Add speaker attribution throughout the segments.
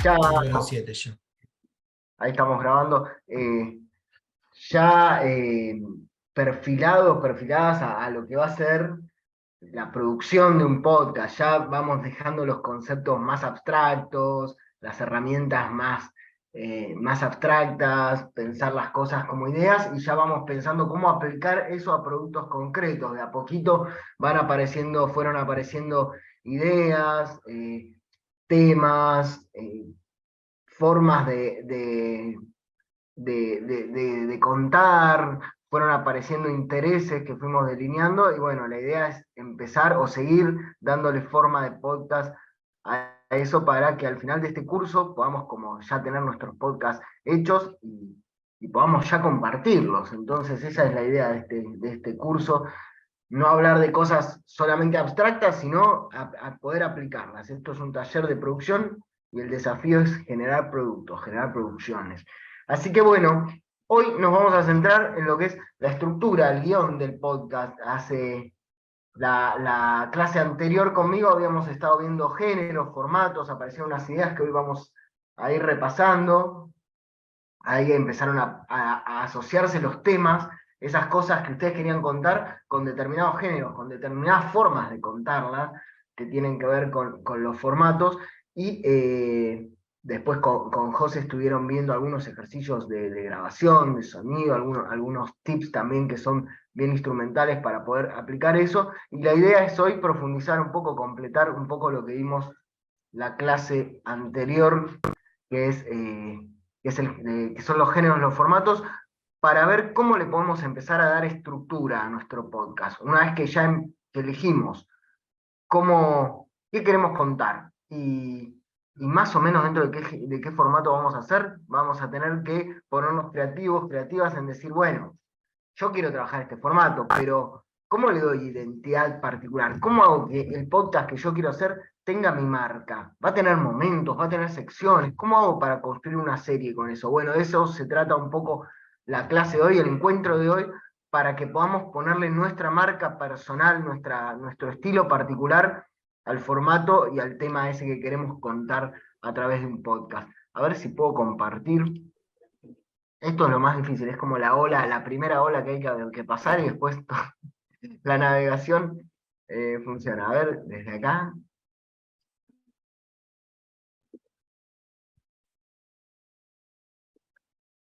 Speaker 1: Ya,
Speaker 2: Número 7 ya.
Speaker 1: ahí estamos grabando. Ya perfiladas a lo que va a ser la producción de un podcast. Ya vamos dejando los conceptos más abstractos, las herramientas más abstractas, pensar las cosas como ideas y ya vamos pensando cómo aplicar eso a productos concretos. De a poquito fueron apareciendo ideas, temas, formas de contar, fueron apareciendo intereses que fuimos delineando y bueno, la idea es empezar o seguir dándole forma de podcast a eso para que al final de este curso podamos como ya tener nuestros podcasts hechos y podamos ya compartirlos. Entonces esa es la idea de este curso, no hablar de cosas solamente abstractas, sino a poder aplicarlas. Esto es un taller de producción y el desafío es generar productos, generar producciones. Así que bueno, hoy nos vamos a centrar en lo que es la estructura, el guión del podcast. Hace la clase anterior conmigo habíamos estado viendo géneros, formatos, aparecieron unas ideas que hoy vamos a ir repasando. Ahí empezaron a asociarse los temas, esas cosas que ustedes querían contar con determinados géneros, con determinadas formas de contarlas, que tienen que ver con los formatos, y después con José estuvieron viendo algunos ejercicios de grabación, de sonido, algunos tips también que son bien instrumentales para poder aplicar eso, y la idea es hoy profundizar un poco, completar un poco lo que vimos la clase anterior, que es que son los géneros, los formatos, para ver cómo le podemos empezar a dar estructura a nuestro podcast. Una vez que ya que elegimos qué queremos contar y más o menos dentro de qué formato vamos a hacer, vamos a tener que ponernos creativos, creativas en decir, bueno, yo quiero trabajar este formato, pero ¿cómo le doy identidad particular? ¿Cómo hago que el podcast que yo quiero hacer tenga mi marca? ¿Va a tener momentos? ¿Va a tener secciones? ¿Cómo hago para construir una serie con eso? Bueno, de eso se trata un poco la clase de hoy, el encuentro de hoy, para que podamos ponerle nuestra marca personal, nuestro estilo particular al formato y al tema ese que queremos contar a través de un podcast. A ver si puedo compartir. Esto es lo más difícil, es como la primera ola que hay que pasar y después la navegación funciona. A ver, desde acá.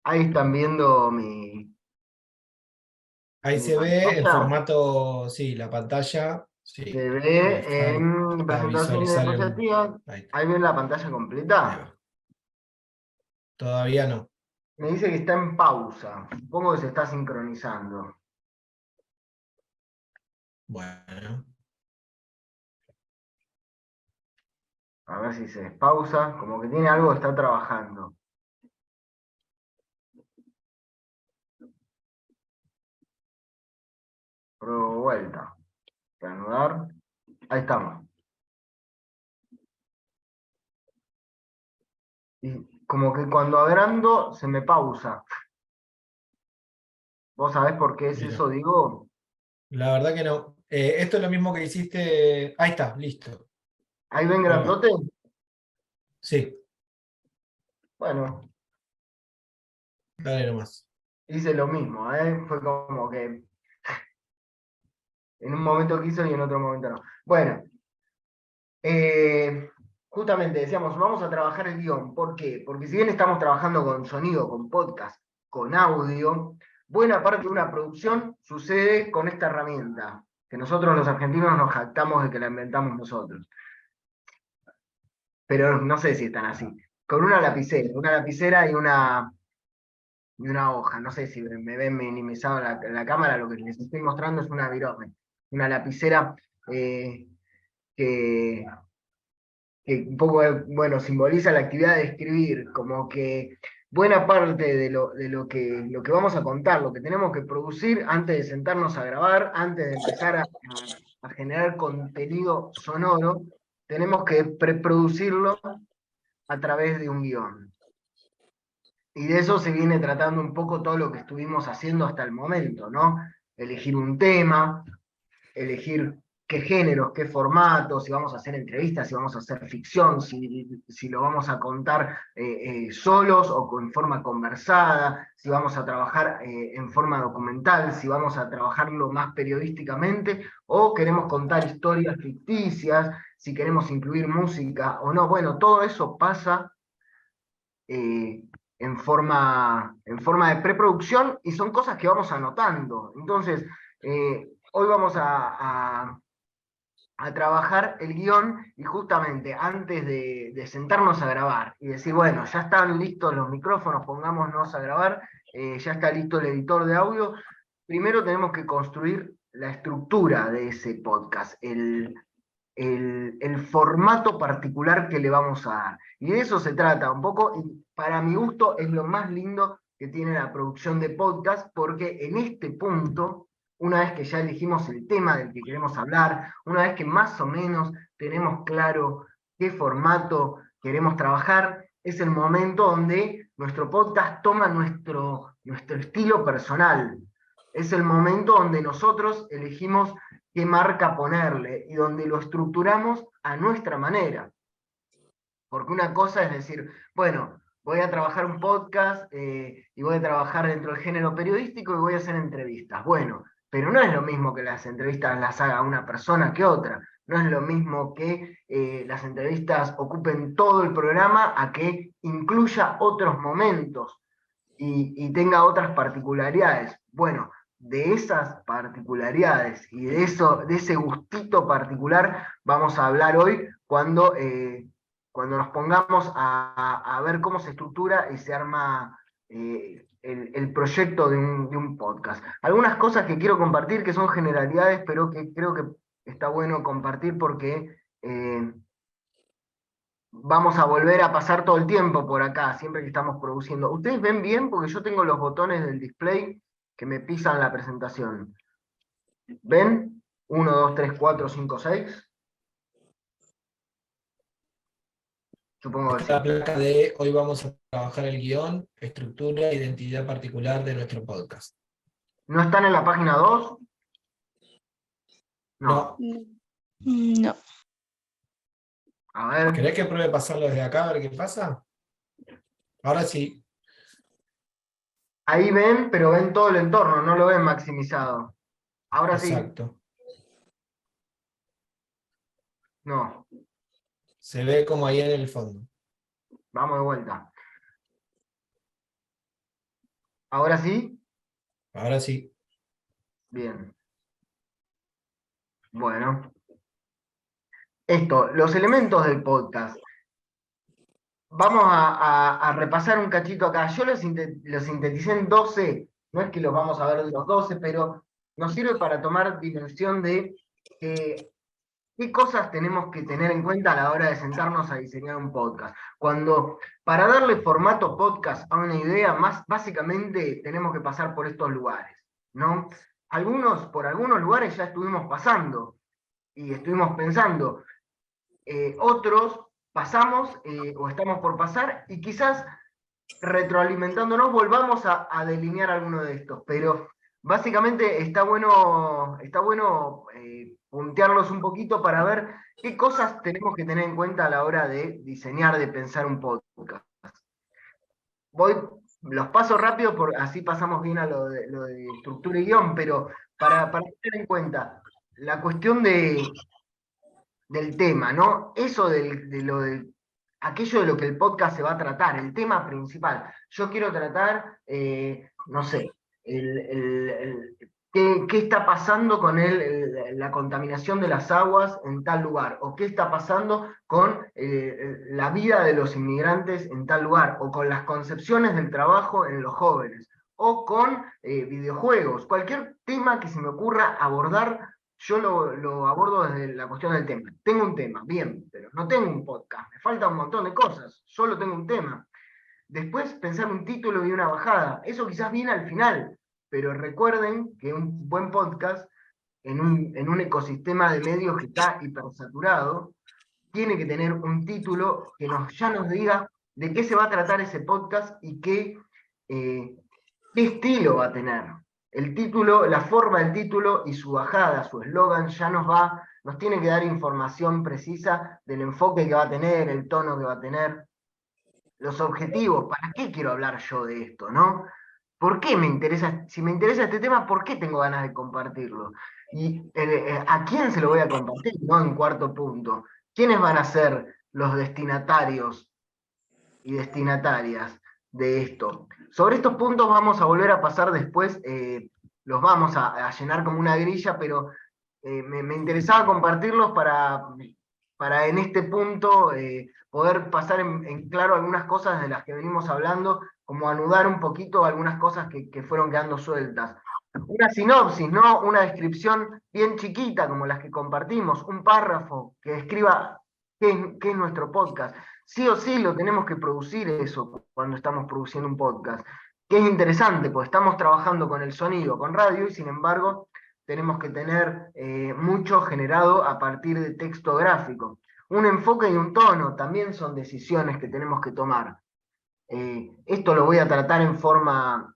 Speaker 1: Ahí están viendo
Speaker 2: Ahí
Speaker 1: mi
Speaker 2: se ve el
Speaker 1: pantalla.
Speaker 2: formato, sí, la pantalla, sí,
Speaker 1: Se
Speaker 2: debe
Speaker 1: ve
Speaker 2: estar
Speaker 1: en
Speaker 2: para
Speaker 1: presentación de
Speaker 2: visualizar
Speaker 1: diapositivas.
Speaker 2: ahí está.
Speaker 1: Ahí ven la pantalla
Speaker 2: Ahí
Speaker 1: completa.
Speaker 2: va. Todavía no.
Speaker 1: Me dice que está en pausa. Supongo que se está sincronizando.
Speaker 2: Bueno,
Speaker 1: A ver si se despausa. Como que tiene algo que está trabajando. Pruebo vuelta. Reanudar. Ahí estamos. Y como que cuando agrando se me pausa. ¿Vos sabés por qué es
Speaker 2: mira,
Speaker 1: eso? Digo,
Speaker 2: la verdad que no. Esto es lo mismo que hiciste. Ahí está, listo.
Speaker 1: ahí ven
Speaker 2: Ahí va.
Speaker 1: grandote.
Speaker 2: Sí,
Speaker 1: Bueno,
Speaker 2: dale nomás.
Speaker 1: hice lo mismo, ¿eh? Fue como que en un momento quiso y en otro momento no. Bueno, eh, justamente decíamos, vamos a trabajar el guión. ¿Por qué? Porque si bien estamos trabajando con sonido, con podcast, con audio, buena parte de una producción sucede con esta herramienta, que nosotros los argentinos nos jactamos de que la inventamos nosotros. Pero no sé si están así. Con una lapicera y una hoja. No sé si me ven minimizado la cámara, lo que les estoy mostrando es una virome, una lapicera eh, que, que un poco, bueno, simboliza la actividad de escribir, como que buena parte lo que vamos a contar, lo que tenemos que producir antes de sentarnos a grabar, antes de empezar a generar contenido sonoro, tenemos que preproducirlo a través de un guión. Y de eso se viene tratando un poco todo lo que estuvimos haciendo hasta el momento, ¿no? Elegir un tema, elegir qué géneros, qué formatos, si vamos a hacer entrevistas, si vamos a hacer ficción, si lo vamos a contar solos o en forma conversada, si vamos a trabajar en forma documental, si vamos a trabajarlo más periodísticamente o queremos contar historias ficticias, si queremos incluir música o no. Bueno, todo eso pasa eh, en forma de preproducción y son cosas que vamos anotando. Entonces, hoy vamos a trabajar el guión y justamente antes de sentarnos a grabar y decir, bueno, ya están listos los micrófonos, pongámonos a grabar, ya está listo el editor de audio, primero tenemos que construir la estructura de ese podcast, el formato particular que le vamos a dar. Y de eso se trata un poco, y para mi gusto es lo más lindo que tiene la producción de podcast, porque en este punto, una vez que ya elegimos el tema del que queremos hablar, una vez que más o menos tenemos claro qué formato queremos trabajar, es el momento donde nuestro podcast toma nuestro estilo personal. Es el momento donde nosotros elegimos qué marca ponerle y donde lo estructuramos a nuestra manera. Porque una cosa es decir, bueno, voy a trabajar un podcast y voy a trabajar dentro del género periodístico y voy a hacer entrevistas. Bueno, pero no es lo mismo que las entrevistas las haga una persona que otra. No es lo mismo que las entrevistas ocupen todo el programa a que incluya otros momentos y tenga otras particularidades. Bueno, de esas particularidades y de ese gustito particular vamos a hablar hoy cuando nos pongamos a ver cómo se estructura y se arma el proyecto de un podcast. Algunas cosas que quiero compartir que son generalidades, pero que creo que está bueno compartir porque vamos a volver a pasar todo el tiempo por acá, siempre que estamos produciendo. ¿Ustedes ven bien? Porque yo tengo los botones del display que me pisan la presentación. ¿Ven? 1, 2, 3, 4, 5, 6. Supongo que sí.
Speaker 2: La placa de hoy vamos a trabajar el guión, estructura, identidad particular de nuestro podcast.
Speaker 1: ¿No están en la página 2? No.
Speaker 3: No.
Speaker 1: A ver.
Speaker 2: ¿Querés que pruebe pasarlo desde acá a ver qué pasa? Ahora sí.
Speaker 1: Ahí ven, pero ven todo el entorno, no lo ven maximizado. Ahora sí.
Speaker 2: Exacto.
Speaker 1: No.
Speaker 2: Se ve como ahí en el fondo.
Speaker 1: Vamos de vuelta. ¿Ahora sí?
Speaker 2: Ahora sí.
Speaker 1: Bien. Bueno. Esto, los elementos del podcast. Vamos a repasar un cachito acá. Yo lo sinteticé en 12, no es que los vamos a ver de los 12, pero nos sirve para tomar dimensión de qué cosas tenemos que tener en cuenta a la hora de sentarnos a diseñar un podcast. Para darle formato podcast a una idea, básicamente tenemos que pasar por estos lugares, ¿no? Por algunos lugares ya estuvimos pasando y estuvimos pensando. Otros pasamos o estamos por pasar y quizás retroalimentándonos volvamos a delinear alguno de estos, pero básicamente está bueno puntearlos un poquito para ver qué cosas tenemos que tener en cuenta a la hora de diseñar, de pensar un podcast. Los paso rápido, así pasamos bien a lo de estructura y guión, pero para tener en cuenta la cuestión del tema, ¿no? Eso aquello de lo que el podcast se va a tratar, el tema principal. Yo quiero tratar, no sé, qué está pasando con la contaminación de las aguas en tal lugar, o qué está pasando con la vida de los inmigrantes en tal lugar, o con las concepciones del trabajo en los jóvenes, o con videojuegos, cualquier tema que se me ocurra abordar. Yo lo abordo desde la cuestión del tema. Tengo un tema, bien, pero no tengo un podcast. Me falta un montón de cosas. Solo tengo un tema. Después pensar un título y una bajada. Eso quizás viene al final. Pero recuerden que un buen podcast, en un ecosistema de medios que está hipersaturado, tiene que tener un título que ya nos diga de qué se va a tratar ese podcast y qué estilo va a tener. El título, la forma del título y su bajada, su eslogan, ya nos va nos tiene que dar información precisa del enfoque que va a tener, el tono que va a tener, los objetivos, ¿para qué quiero hablar yo de esto, no? ¿Por qué me interesa? Si me interesa este tema, ¿por qué tengo ganas de compartirlo? ¿Y a quién se lo voy a compartir? ¿No? En cuarto punto. ¿Quiénes van a ser los destinatarios y destinatarias de esto? Sobre estos puntos vamos a volver a pasar después, los vamos a llenar como una grilla, pero me interesaba compartirlos para en este punto poder pasar en claro algunas cosas de las que venimos hablando, como anudar un poquito algunas cosas que fueron quedando sueltas. Una sinopsis, ¿no? Una descripción bien chiquita, como las que compartimos, un párrafo que describa qué es nuestro podcast. Sí o sí lo tenemos que producir eso cuando estamos produciendo un podcast. Que es interesante, pues estamos trabajando con el sonido, con radio, y sin embargo tenemos que tener mucho generado a partir de texto gráfico. Un enfoque y un tono también son decisiones que tenemos que tomar. Esto lo voy a tratar en forma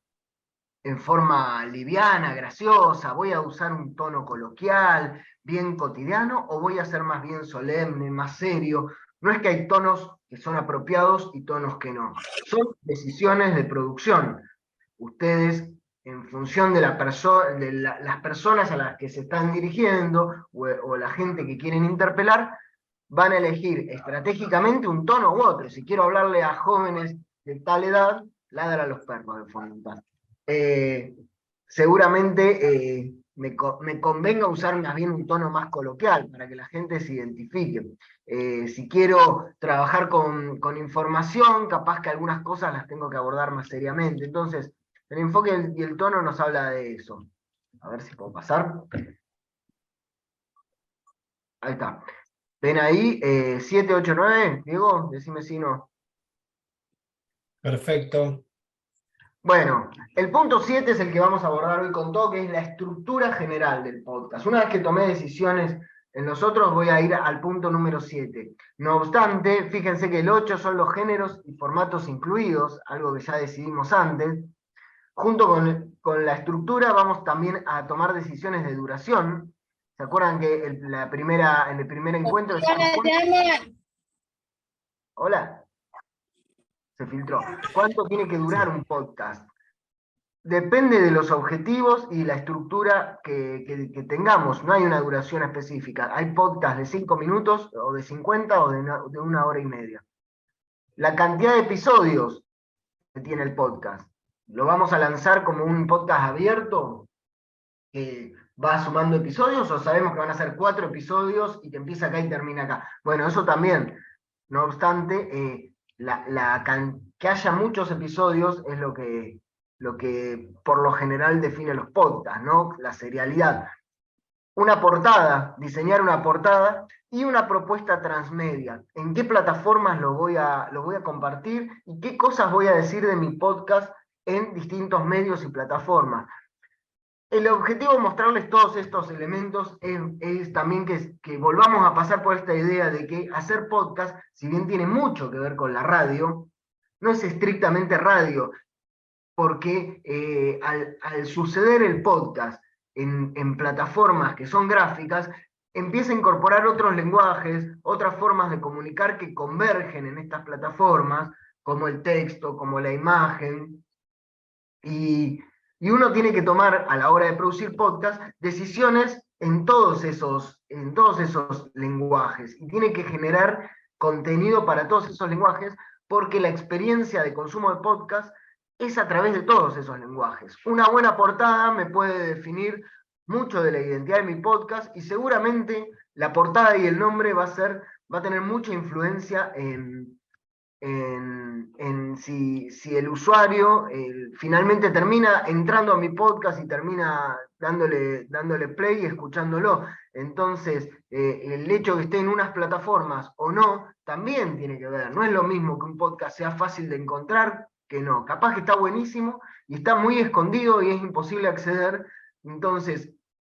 Speaker 1: liviana, graciosa, voy a usar un tono coloquial, bien cotidiano, o voy a ser más bien solemne, más serio. No es que hay tonos que son apropiados y tonos que no. Son decisiones de producción. Ustedes, en función de, las personas a las que se están dirigiendo o la gente que quieren interpelar, van a elegir estratégicamente un tono u otro. Si quiero hablarle a jóvenes de tal edad, ladra a los perros de fondo. Seguramente me convenga usar más bien un tono más coloquial para que la gente se identifique. Si quiero trabajar con información, capaz que algunas cosas las tengo que abordar más seriamente. Entonces, el enfoque y el tono nos habla de eso. A ver si puedo pasar. Ahí está. ¿Ven ahí? 7, 8, 9, Diego, decime si no.
Speaker 2: Perfecto.
Speaker 1: Bueno, el punto 7 es el que vamos a abordar hoy con todo, que es la estructura general del podcast. Una vez que tomé decisiones en los otros, voy a ir al punto número 7. No obstante, fíjense que el 8 son los géneros y formatos incluidos, algo que ya decidimos antes. Junto con la estructura vamos también a tomar decisiones de duración. ¿Se acuerdan que en el primer encuentro decíamos, hola, se filtró. ¿Cuánto tiene que durar un podcast? Depende de los objetivos y la estructura que tengamos. No hay una duración específica. Hay podcasts de 5 minutos, o de 50, o de 1 hora y media. La cantidad de episodios que tiene el podcast. ¿Lo vamos a lanzar como un podcast abierto que va sumando episodios, o sabemos que van a ser 4 episodios y que empieza acá y termina acá? Bueno, eso también. No obstante, que haya muchos episodios es lo que por lo general define los podcasts, ¿no? La serialidad. Una portada, diseñar una portada y una propuesta transmedia. ¿En qué plataformas lo voy a compartir y qué cosas voy a decir de mi podcast en distintos medios y plataformas? El objetivo de mostrarles todos estos elementos es también que volvamos a pasar por esta idea de que hacer podcast, si bien tiene mucho que ver con la radio, no es estrictamente radio, porque al suceder el podcast en plataformas que son gráficas, empieza a incorporar otros lenguajes, otras formas de comunicar que convergen en estas plataformas, como el texto, como la imagen, y uno tiene que tomar, a la hora de producir podcast, decisiones en todos esos lenguajes, y tiene que generar contenido para todos esos lenguajes, porque la experiencia de consumo de podcast es a través de todos esos lenguajes. Una buena portada me puede definir mucho de la identidad de mi podcast, y seguramente la portada y el nombre va a tener mucha influencia en si el usuario finalmente termina entrando a mi podcast y termina dándole play y escuchándolo. Entonces, el hecho de que esté en unas plataformas o no, también tiene que ver. No es lo mismo que un podcast sea fácil de encontrar que no. Capaz que está buenísimo y está muy escondido y es imposible acceder. Entonces,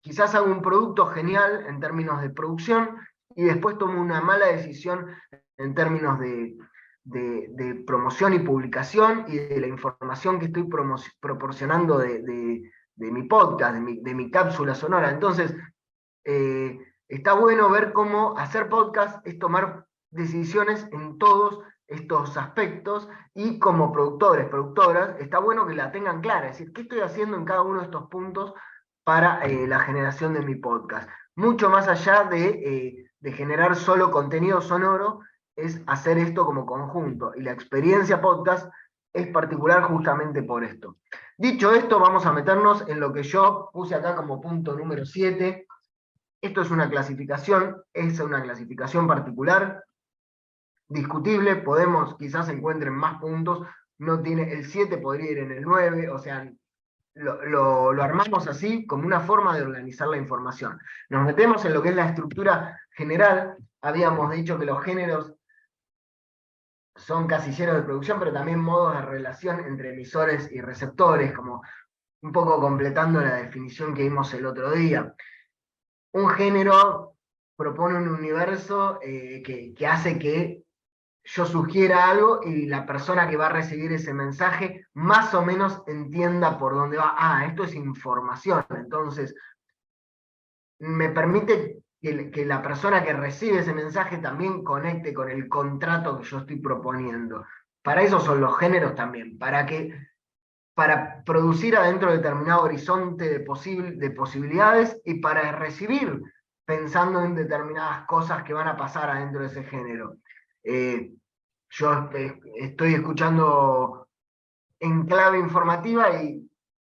Speaker 1: quizás hago un producto genial en términos de producción y después tomo una mala decisión en términos de promoción y publicación y de la información que estoy proporcionando de mi podcast, de mi cápsula sonora. Entonces, está bueno ver cómo hacer podcast es tomar decisiones en todos estos aspectos, y como productores, productoras, está bueno que la tengan clara, es decir, ¿qué estoy haciendo en cada uno de estos puntos para la generación de mi podcast? Mucho más allá de generar solo contenido sonoro, es hacer esto como conjunto, y la experiencia podcast es particular justamente por esto. Dicho esto, vamos a meternos en lo que yo puse acá como punto número 7. Esto es una clasificación particular, discutible, quizás encuentren más puntos, no tiene, el 7 podría ir en el 9, o sea, lo armamos así como una forma de organizar la información. Nos metemos en lo que es la estructura general. Habíamos dicho que los géneros son casilleros de producción, pero también modos de relación entre emisores y receptores, como un poco completando la definición que vimos el otro día. Un género propone un universo que hace que yo sugiera algo y la persona que va a recibir ese mensaje más o menos entienda por dónde va. Ah, esto es información. Entonces, me permite que la persona que recibe ese mensaje también conecte con el contrato que yo estoy proponiendo. Para eso son los géneros también, para producir adentro de determinado horizonte de posibilidades, y para recibir pensando en determinadas cosas que van a pasar adentro de ese género. Yo estoy escuchando en clave informativa y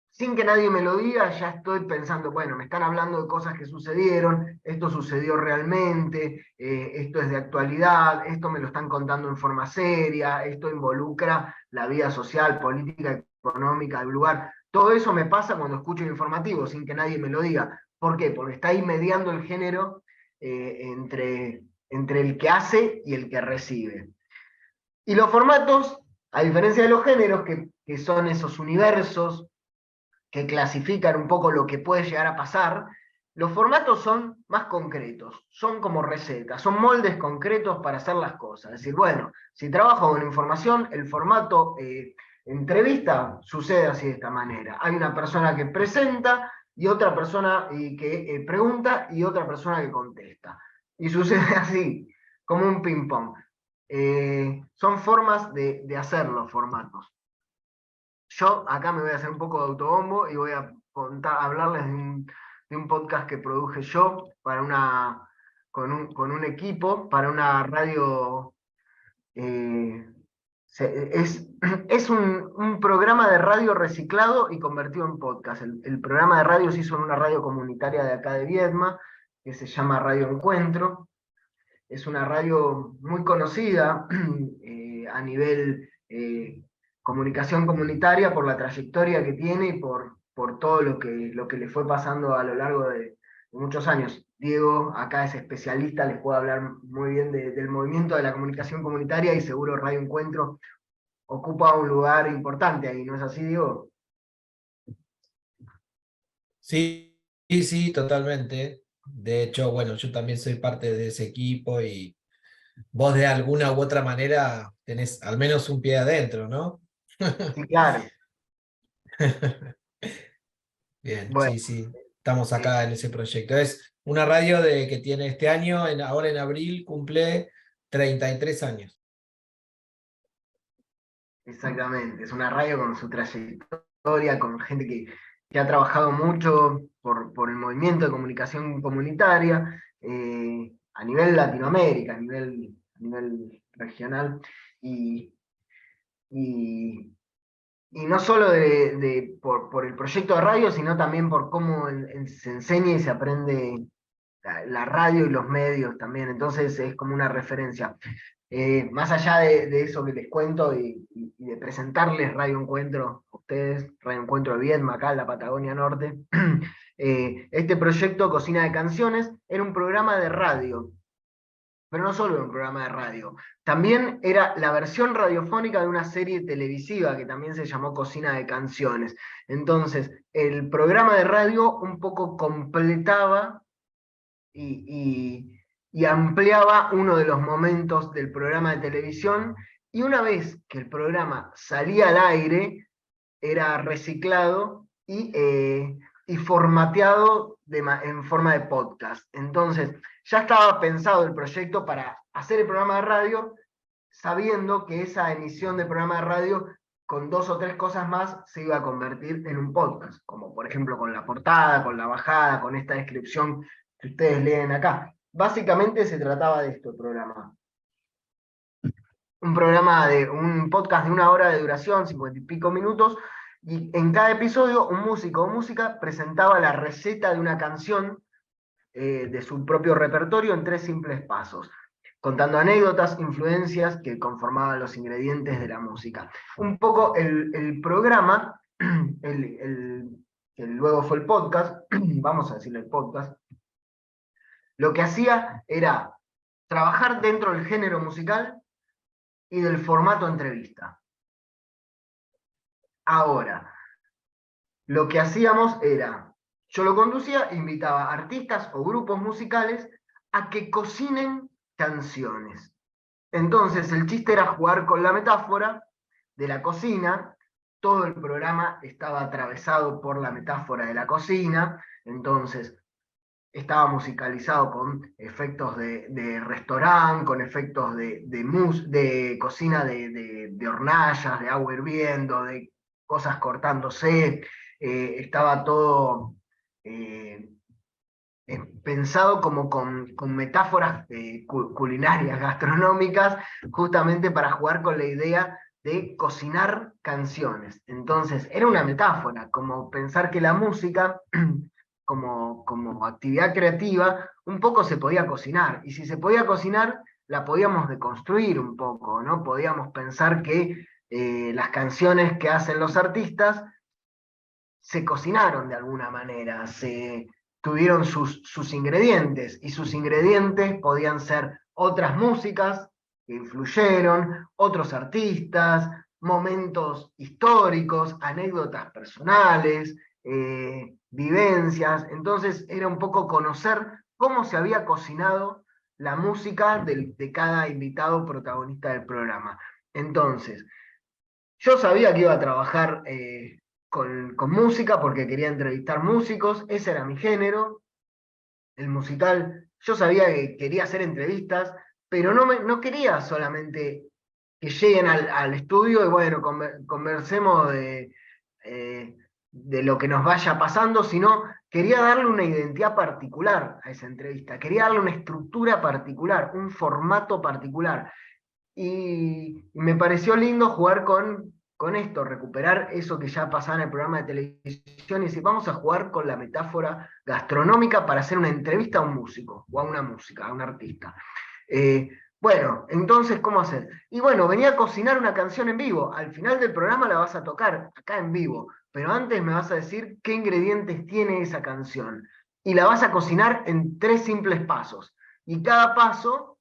Speaker 1: sin que nadie me lo diga, ya estoy pensando, bueno, me están hablando de cosas que sucedieron, esto sucedió realmente, esto es de actualidad, esto me lo están contando en forma seria, esto involucra la vida social, política, económica del lugar. Todo eso me pasa cuando escucho el informativo, sin que nadie me lo diga. ¿Por qué? Porque está ahí mediando el género entre el que hace y el que recibe. Y los formatos, a diferencia de los géneros, que son esos universos que clasifican un poco lo que puede llegar a pasar, los formatos son más concretos, son como recetas, son moldes concretos para hacer las cosas. Es decir, bueno, si trabajo con información, el formato entrevista sucede así de esta manera. Hay una persona que presenta y otra persona que pregunta y otra persona que contesta. Y sucede así, como un ping-pong. Son formas de hacer los formatos. Yo acá me voy a hacer un poco de autobombo y voy a hablarles de un podcast que produje yo con un equipo para una radio. eh, es un programa de radio reciclado y convertido en podcast. El programa de radio se hizo en una radio comunitaria de acá de Viedma, que se llama Radio Encuentro. Es una radio muy conocida a nivel comunicación comunitaria por la trayectoria que tiene y por todo lo que le fue pasando a lo largo de muchos años. Diego acá es especialista, les puedo hablar muy bien del movimiento de la comunicación comunitaria, y seguro Radio Encuentro ocupa un lugar importante ahí, ¿no es así, Diego?
Speaker 2: Sí, sí, sí, totalmente. De hecho, bueno, yo también soy parte de ese equipo y vos de alguna u otra manera tenés al menos un pie adentro, ¿no?
Speaker 1: Sí, claro.
Speaker 2: Bien,
Speaker 1: Bueno,
Speaker 2: sí, sí, estamos
Speaker 1: eh,
Speaker 2: acá en ese proyecto. Es una radio que tiene este año, ahora en abril, cumple 33 años.
Speaker 1: exactamente, es una radio con su trayectoria, con gente que ha trabajado mucho por el movimiento de comunicación comunitaria a nivel Latinoamérica, a nivel regional, y, y, y no solo por el proyecto de radio, sino también por cómo se enseña y se aprende la radio y los medios también. Entonces es como una referencia. Más allá de eso que les cuento y de presentarles Radio Encuentro a ustedes, Radio Encuentro de Viedma, acá en la Patagonia Norte, este proyecto Cocina de Canciones era un programa de radio, pero no solo era un programa de radio, también era la versión radiofónica de una serie televisiva que también se llamó Cocina de Canciones. Entonces, el programa de radio un poco completaba y ampliaba uno de los momentos del programa de televisión, y una vez que el programa salía al aire, era reciclado y y formateado en forma de podcast. Entonces, ya estaba pensado el proyecto para hacer el programa de radio, sabiendo que esa emisión de programa de radio, con 2 o 3 cosas más, se iba a convertir en un podcast, como por ejemplo con la portada, con la bajada, con esta descripción que ustedes leen acá. Básicamente se trataba de esto el programa. Un podcast de 1 hora de duración, 50 y pico minutos, y en cada episodio un músico o música presentaba la receta de una canción de su propio repertorio en 3 simples pasos, contando anécdotas, influencias que conformaban los ingredientes de la música. Un poco el programa, que luego fue el podcast, vamos a decirle el podcast, lo que hacía era trabajar dentro del género musical y del formato entrevista. Ahora, lo que hacíamos era, yo lo conducía, invitaba a artistas o grupos musicales a que cocinen canciones. Entonces el chiste era jugar con la metáfora de la cocina, todo el programa estaba atravesado por la metáfora de la cocina, entonces estaba musicalizado con efectos de restaurante, con efectos de cocina de hornallas, de agua hirviendo, de cosas cortándose, estaba todo pensado como con metáforas culinarias, gastronómicas, justamente para jugar con la idea de cocinar canciones. Entonces, era una metáfora, como pensar que la música, como actividad creativa, un poco se podía cocinar, y si se podía cocinar, la podíamos deconstruir un poco, ¿no? Podíamos pensar que las canciones que hacen los artistas se cocinaron de alguna manera, tuvieron sus ingredientes, y sus ingredientes podían ser otras músicas que influyeron, otros artistas, momentos históricos, anécdotas personales, vivencias. Entonces era un poco conocer cómo se había cocinado la música de cada invitado protagonista del programa. Entonces, yo sabía que iba a trabajar con música porque quería entrevistar músicos, ese era mi género, el musical. Yo sabía que quería hacer entrevistas, pero no quería solamente que lleguen al estudio y bueno, conversemos de lo que nos vaya pasando, sino quería darle una identidad particular a esa entrevista, quería darle una estructura particular, un formato particular. Y me pareció lindo jugar con esto, recuperar eso que ya pasaba en el programa de televisión y decir, vamos a jugar con la metáfora gastronómica para hacer una entrevista a un músico, o a una música, a un artista. Bueno, entonces, ¿cómo hacer? Y bueno, venía a cocinar una canción en vivo. Al final del programa la vas a tocar acá en vivo, pero antes me vas a decir qué ingredientes tiene esa canción. Y la vas a cocinar en 3 simples pasos. Y cada paso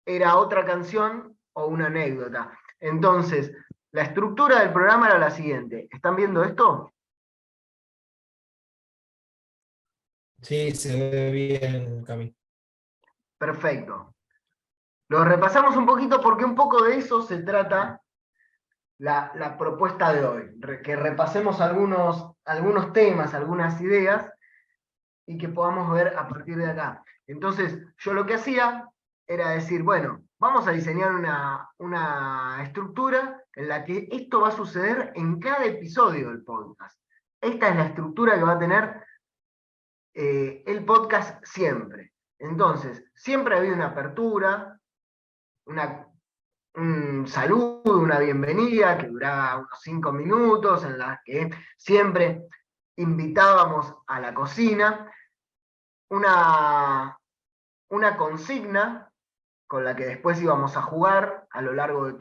Speaker 1: era otra canción o una anécdota. Entonces, la estructura del programa era la siguiente. ¿Están viendo esto?
Speaker 2: Sí, se ve bien, Cami.
Speaker 1: Perfecto. Lo repasamos un poquito porque un poco de eso se trata la propuesta de hoy. Que repasemos algunos temas, algunas ideas, y que podamos ver a partir de acá. Entonces, yo lo que hacía era decir, bueno, vamos a diseñar una estructura en la que esto va a suceder en cada episodio del podcast. Esta es la estructura que va a tener el podcast siempre. Entonces, siempre había una apertura, un saludo, una bienvenida que duraba unos 5 minutos, en la que siempre invitábamos a la cocina, una consigna con la que después íbamos a jugar a lo largo de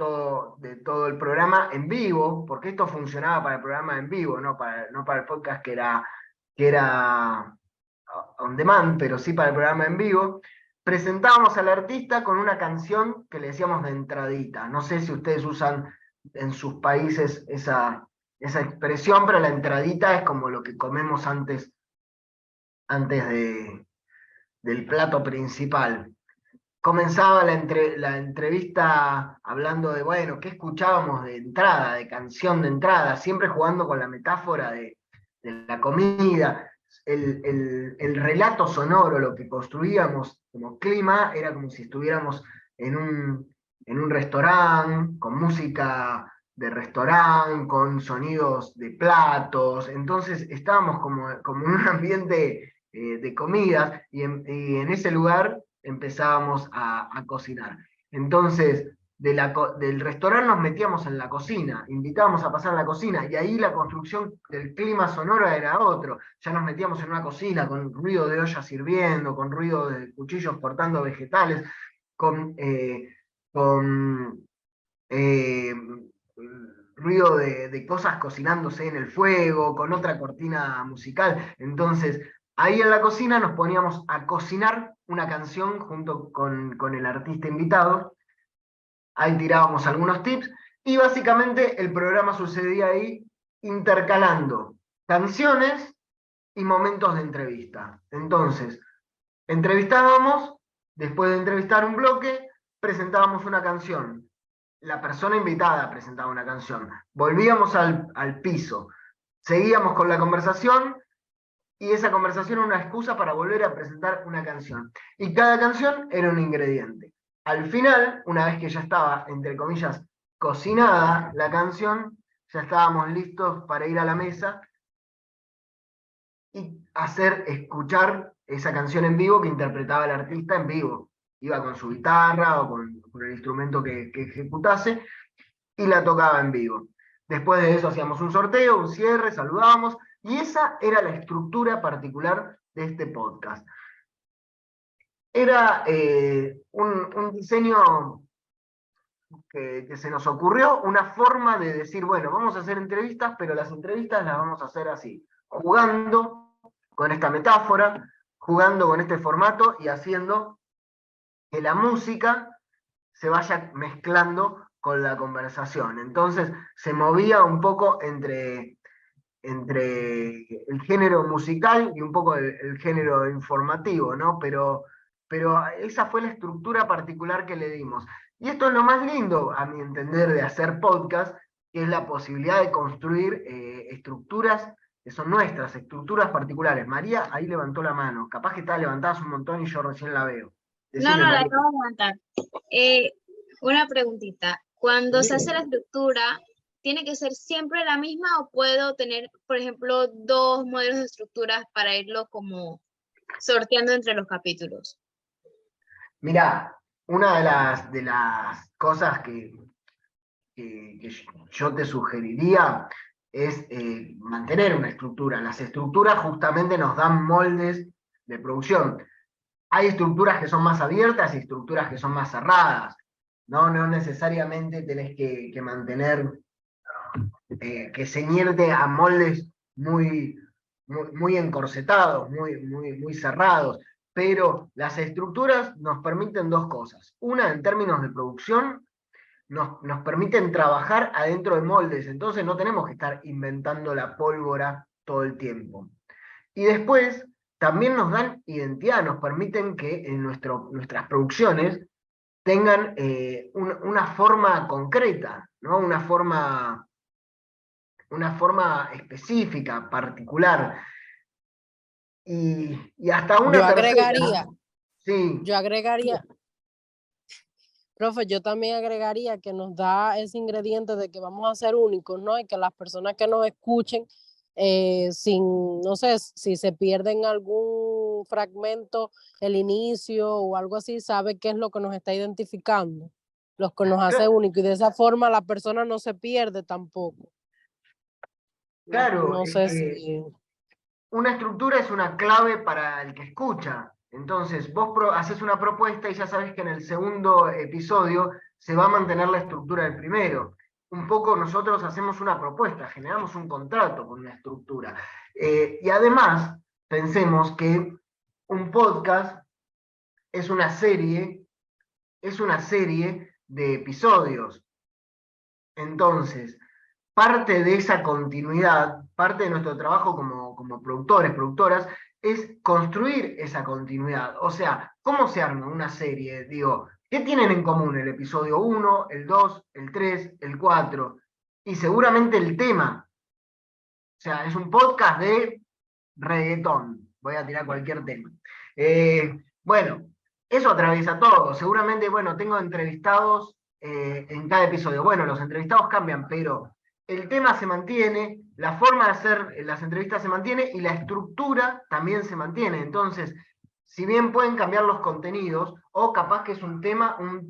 Speaker 1: todo el programa en vivo, porque esto funcionaba para el programa en vivo, no para el podcast que era on demand, pero sí para el programa en vivo. Presentábamos al artista con una canción que le decíamos de entradita. No sé si ustedes usan en sus países esa expresión, pero la entradita es como lo que comemos antes del plato principal. Comenzaba la entrevista hablando de, bueno, ¿qué escuchábamos de entrada, de canción de entrada? Siempre jugando con la metáfora de la comida. el relato sonoro, lo que construíamos como clima, era como si estuviéramos en un restaurante, con música de restaurante, con sonidos de platos, entonces estábamos como en un ambiente de comidas, y en ese lugar empezábamos a cocinar. Entonces, del restaurante nos metíamos en la cocina, invitábamos a pasar a la cocina, y ahí la construcción del clima sonoro era otro. Ya nos metíamos en una cocina con ruido de olla sirviendo, con ruido de cuchillos cortando vegetales, con, con eh, ruido de cosas cocinándose en el fuego, con otra cortina musical. Entonces, ahí en la cocina nos poníamos a cocinar una canción junto con el artista invitado. Ahí tirábamos algunos tips y básicamente el programa sucedía ahí intercalando canciones y momentos de entrevista. Entonces, entrevistábamos, después de entrevistar un bloque, presentábamos una canción. La persona invitada presentaba una canción. Volvíamos al piso, seguíamos con la conversación y esa conversación era una excusa para volver a presentar una canción. Y cada canción era un ingrediente. Al final, una vez que ya estaba, entre comillas, cocinada la canción, ya estábamos listos para ir a la mesa y hacer escuchar esa canción en vivo que interpretaba el artista en vivo. Iba con su guitarra o con el instrumento que ejecutase y la tocaba en vivo. Después de eso hacíamos un sorteo, un cierre, saludábamos, y esa era la estructura particular de este podcast. Era un diseño que se nos ocurrió, una forma de decir, bueno, vamos a hacer entrevistas, pero las entrevistas las vamos a hacer así, jugando con esta metáfora, jugando con este formato y haciendo que la música se vaya mezclando con la conversación. Entonces se movía un poco entre el género musical y un poco el género informativo, ¿no? Pero esa fue la estructura particular que le dimos. Y esto es lo más lindo, a mi entender, de hacer podcast, que es la posibilidad de construir estructuras que son nuestras, estructuras particulares. María ahí levantó la mano, capaz que está levantada un montón y yo recién la veo.
Speaker 3: No,
Speaker 1: Decime,
Speaker 3: no, la
Speaker 1: María.
Speaker 3: acabo de levantar. Una preguntita. Cuando se hace la estructura, ¿tiene que ser siempre la misma o puedo tener, por ejemplo, dos modelos de estructuras para irlo como sorteando entre los capítulos?
Speaker 1: Mirá, una de las cosas que yo te sugeriría es mantener una estructura. Las estructuras justamente nos dan moldes de producción. Hay estructuras que son más abiertas y estructuras que son más cerradas. No necesariamente tenés que mantener, que ceñirte a moldes muy encorsetados, muy cerrados. Pero las estructuras nos permiten dos cosas. Una, en términos de producción, nos permiten trabajar adentro de moldes, entonces no tenemos que estar inventando la pólvora todo el tiempo. Y después también nos dan identidad, nos permiten que en nuestras producciones tengan una forma concreta, ¿no? Una forma específica, particular. Y hasta una
Speaker 4: Yo
Speaker 1: tercera,
Speaker 4: agregaría,
Speaker 1: sí,
Speaker 4: yo agregaría, profe, yo también agregaría que nos da ese ingrediente de que vamos a ser únicos, ¿no? Y que las personas que nos escuchen, no sé, si se pierden algún fragmento, el inicio o algo así, sabe qué es lo que nos está identificando, lo que nos hace únicos. Y de esa forma la persona no se pierde tampoco.
Speaker 1: claro,
Speaker 4: No
Speaker 1: es
Speaker 4: sé
Speaker 1: que
Speaker 4: si...
Speaker 1: una estructura es una clave para el que escucha. Entonces, vos haces una propuesta y ya sabés que en el segundo episodio se va a mantener la estructura del primero. Un poco nosotros hacemos una propuesta, generamos un contrato con una estructura. Y además, pensemos que un podcast es una serie de episodios. Entonces, parte de esa continuidad, parte de nuestro trabajo como productores, productoras, es construir esa continuidad. O sea, ¿cómo se arma una serie? Digo, ¿qué tienen en común el episodio 1, el 2, el 3, el 4? Y seguramente el tema. O sea, es un podcast de reggaetón. Voy a tirar cualquier tema. Bueno, eso atraviesa todo. Seguramente, bueno, tengo entrevistados en cada episodio. Bueno, los entrevistados cambian, pero el tema se mantiene, la forma de hacer las entrevistas se mantiene y la estructura también se mantiene. Entonces, si bien pueden cambiar los contenidos, o capaz que es un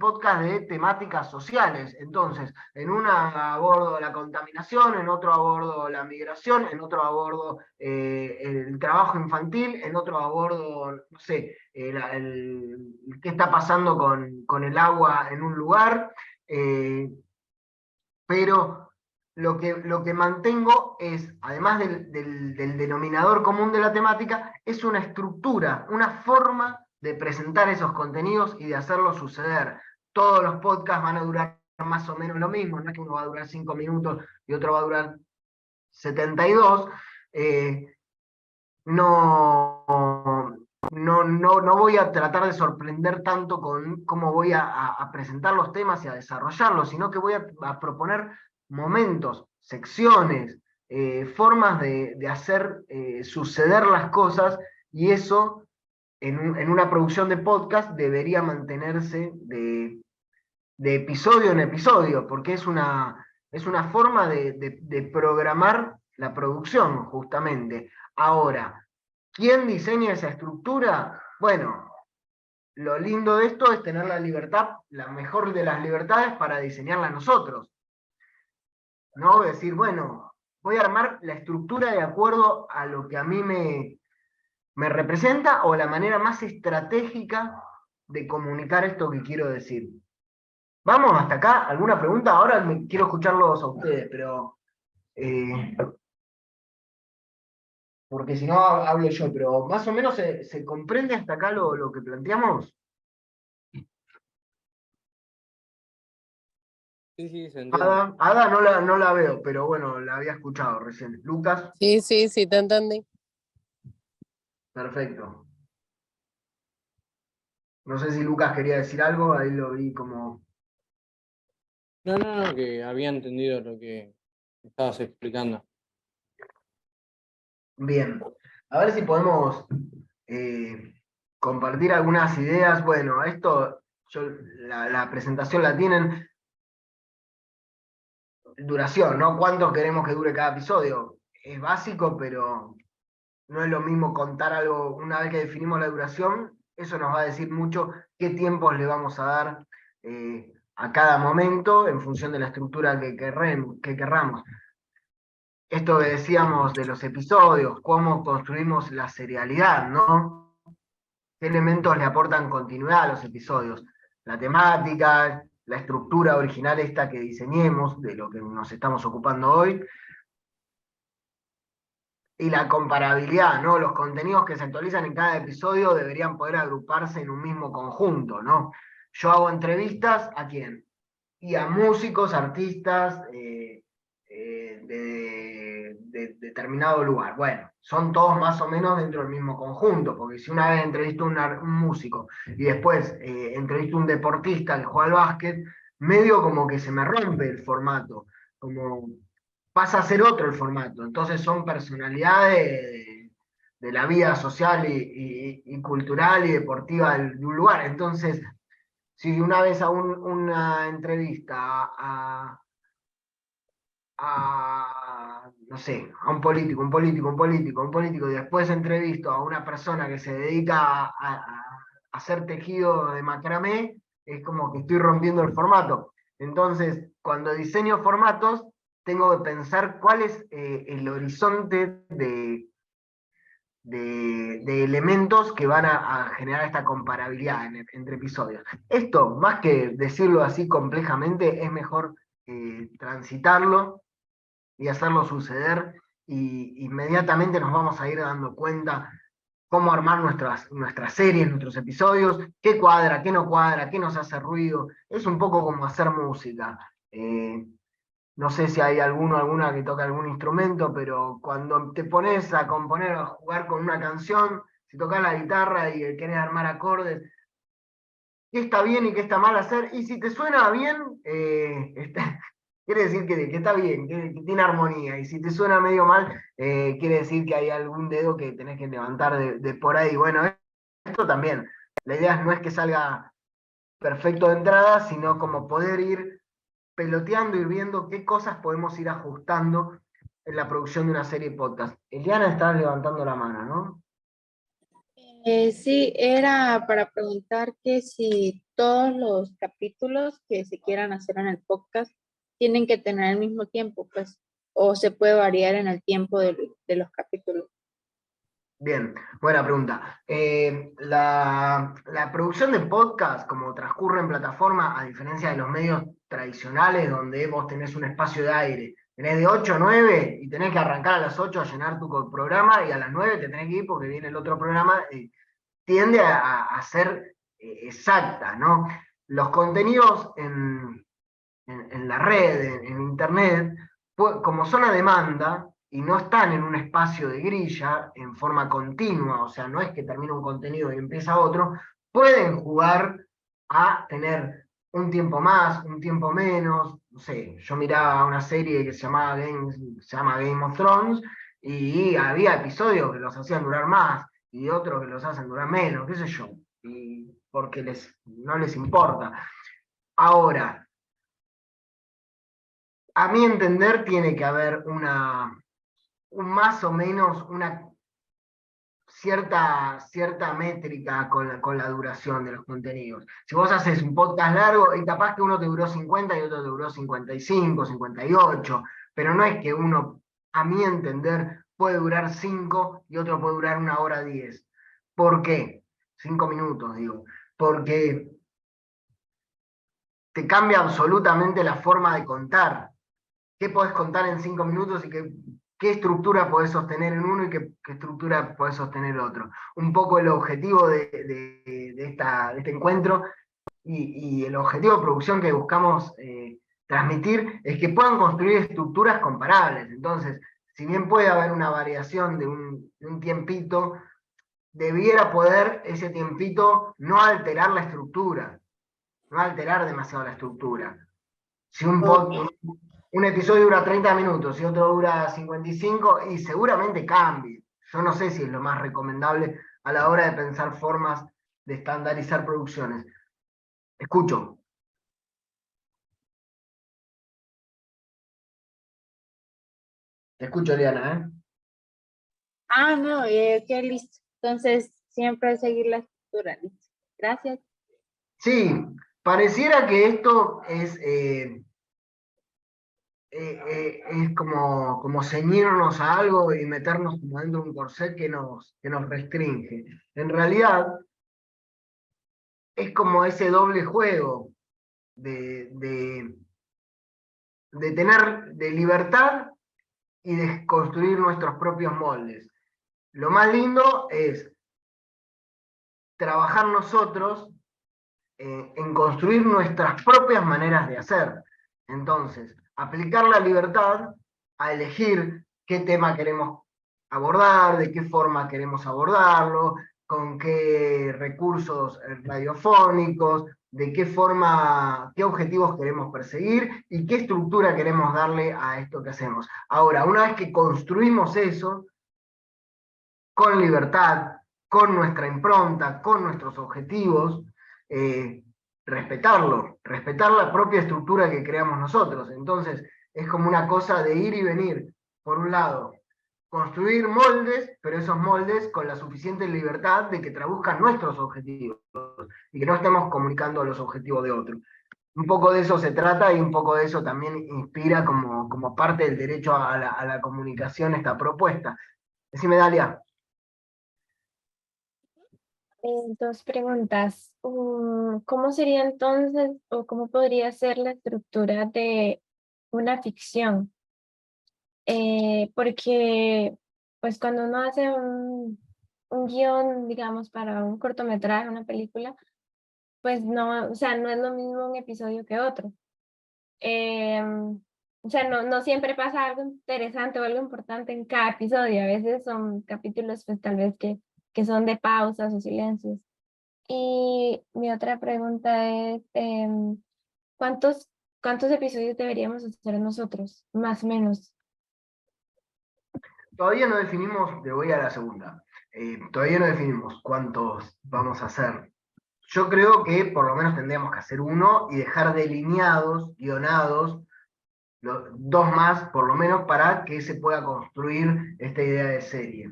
Speaker 1: podcast de temáticas sociales. Entonces, en una abordo la contaminación, en otro abordo la migración, en otro abordo el trabajo infantil, en otro abordo, no sé, qué está pasando con el agua en un lugar. Pero lo que mantengo es, además del denominador común de la temática, es una estructura, una forma de presentar esos contenidos y de hacerlos suceder. Todos los podcasts van a durar más o menos lo mismo, no es que uno va a durar 5 minutos y otro va a durar 72. No, no voy a tratar de sorprender tanto con cómo voy a presentar los temas y a desarrollarlos, sino que voy a proponer momentos, secciones, formas de hacer suceder las cosas, y eso en una producción de podcast debería mantenerse de episodio en episodio, porque es una forma de programar la producción, justamente. Ahora, ¿quién diseña esa estructura? Bueno, lo lindo de esto es tener la libertad, la mejor de las libertades para diseñarla nosotros. ¿No? Decir, bueno, voy a armar la estructura de acuerdo a lo que a mí me representa, o la manera más estratégica de comunicar esto que quiero decir. Vamos hasta acá. ¿Alguna pregunta? Ahora quiero escucharlos a ustedes, pero porque si no hablo yo, pero más o menos se comprende hasta acá lo que planteamos.
Speaker 5: Sí, sí, se entiende.
Speaker 1: Ada no la veo, pero bueno, la había escuchado recién. Lucas,
Speaker 4: Sí, te entendí.
Speaker 1: perfecto. No sé si Lucas quería decir algo, ahí lo vi como...
Speaker 5: No, que había entendido lo que estabas explicando.
Speaker 1: Bien. A ver si podemos compartir algunas ideas. Bueno, la presentación la tienen. Duración, ¿no? ¿Cuánto queremos que dure cada episodio? Es básico, pero no es lo mismo contar algo una vez que definimos la duración. Eso nos va a decir mucho qué tiempos le vamos a dar a cada momento en función de la estructura que querramos. Esto que decíamos de los episodios, cómo construimos la serialidad, ¿no? ¿Qué elementos le aportan continuidad a los episodios? La temática, la estructura original esta que diseñemos, de lo que nos estamos ocupando hoy, y la comparabilidad, ¿no? Los contenidos que se actualizan en cada episodio deberían poder agruparse en un mismo conjunto, ¿no? Yo hago entrevistas, ¿a quién? Y a músicos, artistas de determinado lugar. Bueno, son todos más o menos dentro del mismo conjunto, porque si una vez entrevisto a un músico y después entrevisto a un deportista que juega al básquet, medio como que se me rompe el formato, como pasa a ser otro el formato. Entonces son personalidades de la vida social y cultural y deportiva de un lugar. Entonces, si una vez hago una entrevista no sé, a un político, y después entrevisto a una persona que se dedica a hacer tejido de macramé, es como que estoy rompiendo el formato. Entonces, cuando diseño formatos, tengo que pensar cuál es el horizonte de elementos que van a generar esta comparabilidad entre episodios. Esto, más que decirlo así complejamente, es mejor transitarlo y hacerlo suceder, y inmediatamente nos vamos a ir dando cuenta cómo armar nuestras series, nuestros episodios, qué cuadra, qué no cuadra, qué nos hace ruido. Es un poco como hacer música. No sé si hay alguna que toca algún instrumento, pero cuando te pones a componer, a jugar con una canción, si tocas la guitarra y querés armar acordes, qué está bien y qué está mal hacer, y si te suena bien, quiere decir que está bien, que tiene armonía. Y si te suena medio mal, quiere decir que hay algún dedo que tenés que levantar de por ahí. Bueno, esto también. La idea no es que salga perfecto de entrada, sino como poder ir peloteando y viendo qué cosas podemos ir ajustando en la producción de una serie de podcast. Eliana está levantando la mano, ¿no?
Speaker 6: Sí, era para preguntar que si todos los capítulos que se quieran hacer en el podcast tienen que tener el mismo tiempo, pues, o se puede variar en el tiempo de los capítulos.
Speaker 1: Bien, buena pregunta. La producción de podcast, como transcurre en plataforma, a diferencia de los medios tradicionales, donde vos tenés un espacio de aire, tenés de 8 a 9 y tenés que arrancar a las 8 a llenar tu programa y a las 9 te tenés que ir porque viene el otro programa, tiende a ser exacta, ¿no? Los contenidos en la red, en internet, como son a demanda y no están en un espacio de grilla en forma continua, o sea, no es que termina un contenido y empieza otro, pueden jugar a tener un tiempo más, un tiempo menos, no sé, yo miraba una serie que se llama Game of Thrones y había episodios que los hacían durar más y otros que los hacen durar menos, qué sé yo, y porque no les importa. Ahora, a mi entender tiene que haber más o menos una cierta métrica con la duración de los contenidos. Si vos haces un podcast largo, y capaz que uno te duró 50 y otro te duró 55, 58, pero no es que uno, a mi entender, puede durar 5 y otro puede durar 1 hora 10. ¿Por qué? 5 minutos, digo. Porque te cambia absolutamente la forma de contar. ¿Qué podés contar en 5 minutos y qué estructura podés sostener en uno y qué estructura podés sostener en otro? Un poco el objetivo de este encuentro y el objetivo de producción que buscamos transmitir es que puedan construir estructuras comparables. Entonces, si bien puede haber una variación de un tiempito, debiera poder ese tiempito no alterar la estructura, no alterar demasiado la estructura. Si un episodio dura 30 minutos y otro dura 55, y seguramente cambie. Yo no sé si es lo más recomendable a la hora de pensar formas de estandarizar producciones. Escucho. Te escucho, Liana, ¿eh?
Speaker 6: Ah, no, qué listo. Entonces, siempre seguir la estructura. Listo. Gracias.
Speaker 1: Sí, pareciera que esto es como ceñirnos a algo y meternos como dentro de un corset que nos restringe. En realidad, es como ese doble juego de tener de libertad y de construir nuestros propios moldes. Lo más lindo es trabajar nosotros en construir nuestras propias maneras de hacer. Entonces, aplicar la libertad a elegir qué tema queremos abordar, de qué forma queremos abordarlo, con qué recursos radiofónicos, de qué forma, qué objetivos queremos perseguir y qué estructura queremos darle a esto que hacemos. Ahora, una vez que construimos eso, con libertad, con nuestra impronta, con nuestros objetivos, respetar la propia estructura que creamos nosotros. Entonces, es como una cosa de ir y venir. Por un lado, construir moldes, pero esos moldes con la suficiente libertad de que traduzcan nuestros objetivos y que no estemos comunicando los objetivos de otros. Un poco de eso se trata y un poco de eso también inspira como parte del derecho a la comunicación esta propuesta. Decime, Dalia.
Speaker 7: Dos preguntas. ¿Cómo sería entonces o cómo podría ser la estructura de una ficción? Porque pues cuando uno hace un guión, digamos, para un cortometraje, una película, pues no, o sea, no es lo mismo un episodio que otro. O sea, no siempre pasa algo interesante o algo importante en cada episodio. A veces son capítulos, pues tal vez que son de pausas o silencios. Y mi otra pregunta es, ¿cuántos ¿cuántos episodios deberíamos hacer nosotros? Más o menos.
Speaker 1: Todavía no definimos, le voy a la segunda, todavía no definimos cuántos vamos a hacer. Yo creo que por lo menos tendríamos que hacer uno y dejar delineados, guionados, dos más por lo menos para que se pueda construir esta idea de serie.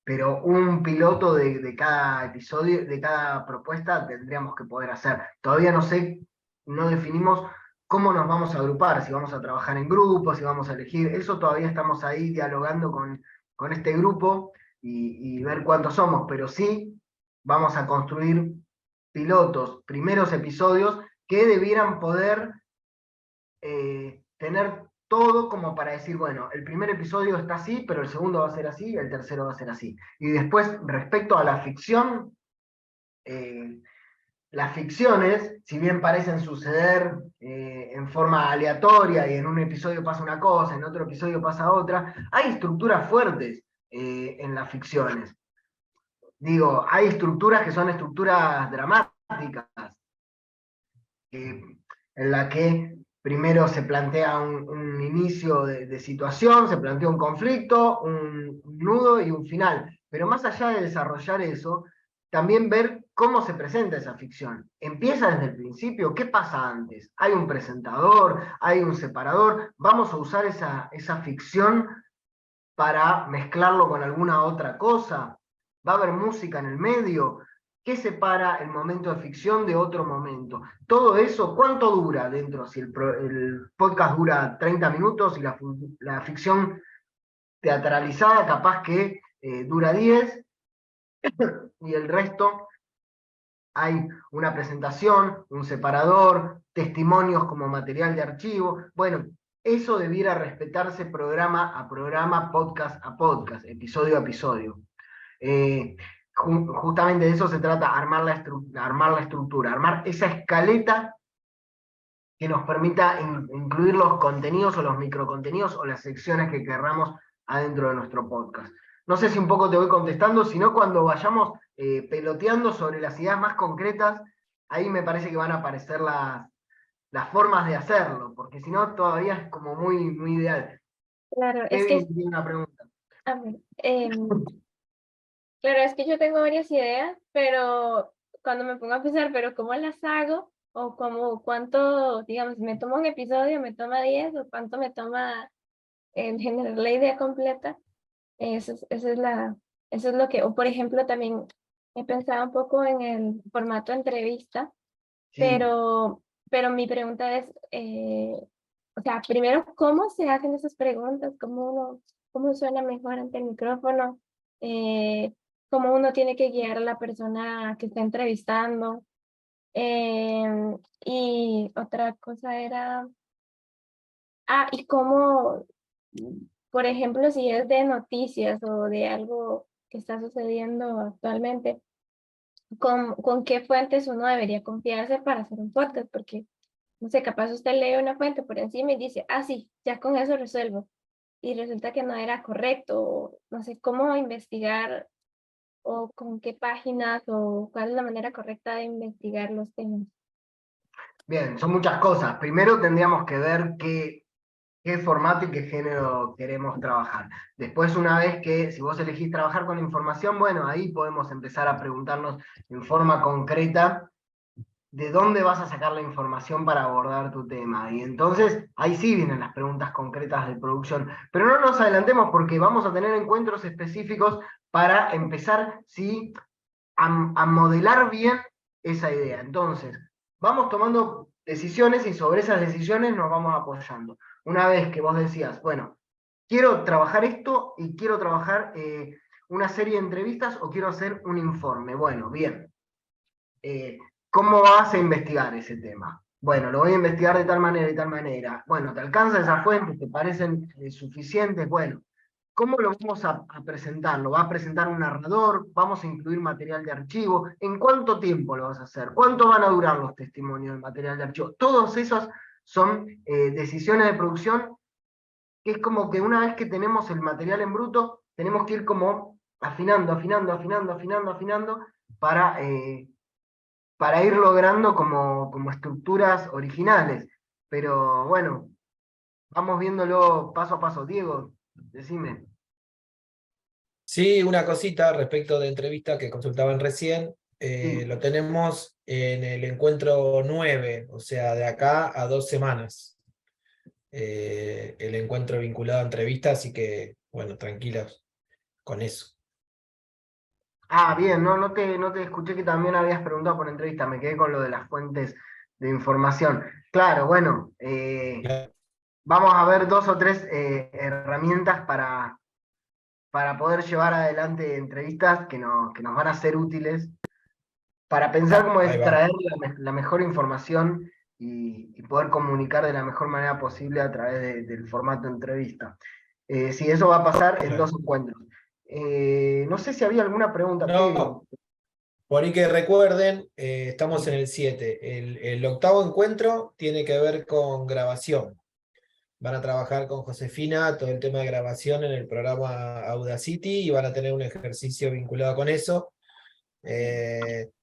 Speaker 1: Pero un piloto de cada episodio, de cada propuesta tendríamos que poder hacer. Todavía no sé, no definimos cómo nos vamos a agrupar, si vamos a trabajar en grupos, si vamos a elegir, eso todavía estamos ahí dialogando con este grupo y ver cuántos somos, pero sí vamos a construir pilotos, primeros episodios que debieran poder tener todo como para decir, bueno, el primer episodio está así, pero el segundo va a ser así y el tercero va a ser así. Y después, respecto a la ficción, las ficciones, si bien parecen suceder en forma aleatoria y en un episodio pasa una cosa, en otro episodio pasa otra, hay estructuras fuertes en las ficciones. Digo, hay estructuras que son estructuras dramáticas, en la que primero se plantea un inicio de situación, se plantea un conflicto, un nudo y un final. Pero más allá de desarrollar eso, también ver cómo se presenta esa ficción. Empieza desde el principio, ¿qué pasa antes? ¿Hay un presentador? ¿Hay un separador? ¿Vamos a usar esa ficción para mezclarlo con alguna otra cosa? ¿Va a haber música en el medio? ¿Qué separa el momento de ficción de otro momento? Todo eso, ¿cuánto dura dentro? Si el podcast dura 30 minutos y la ficción teatralizada capaz que dura 10 y el resto hay una presentación, un separador, testimonios como material de archivo. Bueno, eso debiera respetarse programa a programa, podcast a podcast, episodio a episodio. Justamente de eso se trata, armar la estructura, armar esa escaleta que nos permita incluir los contenidos o los microcontenidos o las secciones que querramos adentro de nuestro podcast. No sé si un poco te voy contestando, sino cuando vayamos peloteando sobre las ideas más concretas, ahí me parece que van a aparecer las formas de hacerlo, porque si no todavía es como muy ideal.
Speaker 7: Claro, es
Speaker 1: Kevin
Speaker 7: que,
Speaker 1: tiene una pregunta.
Speaker 7: a ver, claro, es que yo tengo varias ideas, pero cuando me pongo a pensar, pero ¿cómo las hago? O como cuánto, digamos, me toma un episodio, me toma 10, o cuánto me toma en generar la idea completa. Eso es lo que, o por ejemplo, también he pensado un poco en el formato entrevista,
Speaker 1: Sí.
Speaker 7: pero mi pregunta es, o sea, primero, ¿cómo se hacen esas preguntas? ¿Cómo suena mejor ante el micrófono? ¿Cómo uno tiene que guiar a la persona que está entrevistando? Y otra cosa era, y cómo, por ejemplo, si es de noticias o de algo que está sucediendo actualmente, ¿con qué fuentes uno debería confiarse para hacer un podcast? Porque, no sé, capaz usted lee una fuente por encima y dice, sí, ya con eso resuelvo. Y resulta que no era correcto, o no sé cómo investigar o con qué páginas o cuál es la manera correcta de investigar los temas.
Speaker 1: Bien, son muchas cosas. Primero tendríamos que ver qué formato y qué género queremos trabajar. Después, una vez que, si vos elegís trabajar con información, bueno, ahí podemos empezar a preguntarnos en forma concreta de dónde vas a sacar la información para abordar tu tema. Y entonces, ahí sí vienen las preguntas concretas de producción. Pero no nos adelantemos porque vamos a tener encuentros específicos para empezar, sí, a modelar bien esa idea. Entonces, vamos tomando decisiones y sobre esas decisiones nos vamos apoyando. Una vez que vos decías, bueno, quiero trabajar esto y quiero trabajar una serie de entrevistas o quiero hacer un informe. Bueno, bien. ¿Cómo vas a investigar ese tema? Bueno, lo voy a investigar de tal manera y tal manera. Bueno, ¿te alcanza esas fuentes? ¿Te parecen suficientes? Bueno, ¿cómo lo vamos a presentar? ¿Lo va a presentar un narrador? ¿Vamos a incluir material de archivo? ¿En cuánto tiempo lo vas a hacer? ¿Cuánto van a durar los testimonios del material de archivo? Todos esos son decisiones de producción que es como que una vez que tenemos el material en bruto, tenemos que ir como afinando para ir logrando como estructuras originales. pero bueno, vamos viéndolo paso a paso. Diego, decime.
Speaker 2: Sí, una cosita respecto de entrevista que consultaban recién.
Speaker 1: Sí.
Speaker 2: Lo tenemos en el encuentro 9, o sea, de acá a 2 semanas. El encuentro vinculado a entrevistas, así que, bueno, tranquilos con eso.
Speaker 1: Ah, bien, no te escuché que también habías preguntado por entrevista, me quedé con lo de las fuentes de información. Claro, bueno, vamos a ver 2 o 3 herramientas para poder llevar adelante entrevistas que nos van a ser útiles para pensar cómo
Speaker 2: Ahí va.
Speaker 1: extraer la mejor información y poder comunicar de la mejor manera posible a través del formato de entrevista. Sí, eso va a pasar en 2 encuentros. No sé si había alguna pregunta.
Speaker 2: No, por ahí que recuerden, estamos en el 7. El octavo encuentro tiene que ver con grabación. Van a trabajar con Josefina todo el tema de grabación en el programa Audacity y van a tener un ejercicio vinculado con eso.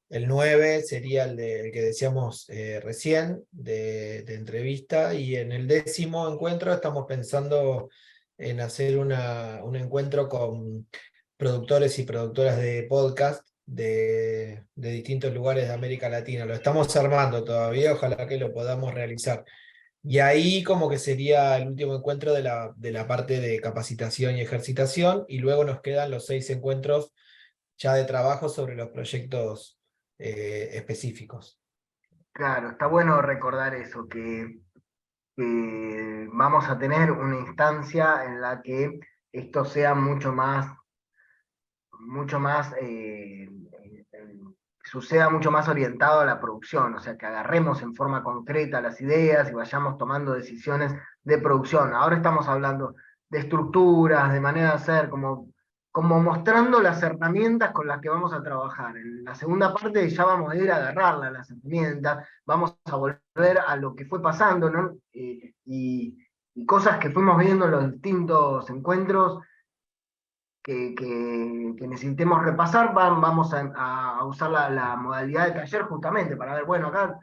Speaker 2: El 9 sería el que decíamos recién, de entrevista, y en el 10º encuentro estamos pensando en hacer un encuentro con productores y productoras de podcast de distintos lugares de América Latina. Lo estamos armando todavía, ojalá que lo podamos realizar. Y ahí como que sería el último encuentro de la parte de capacitación y ejercitación, y luego nos quedan los 6 encuentros ya de trabajo sobre los proyectos específicos.
Speaker 1: Claro, está bueno recordar eso, que vamos a tener una instancia en la que esto sea suceda mucho más orientado a la producción, o sea, que agarremos en forma concreta las ideas y vayamos tomando decisiones de producción. Ahora estamos hablando de estructuras, de manera de hacer, como mostrando las herramientas con las que vamos a trabajar. En la segunda parte ya vamos a ir a agarrarlas, las herramientas, vamos a volver a lo que fue pasando, ¿no? Y cosas que fuimos viendo en los distintos encuentros que necesitemos repasar, vamos a usar la modalidad de taller justamente para ver, bueno, acá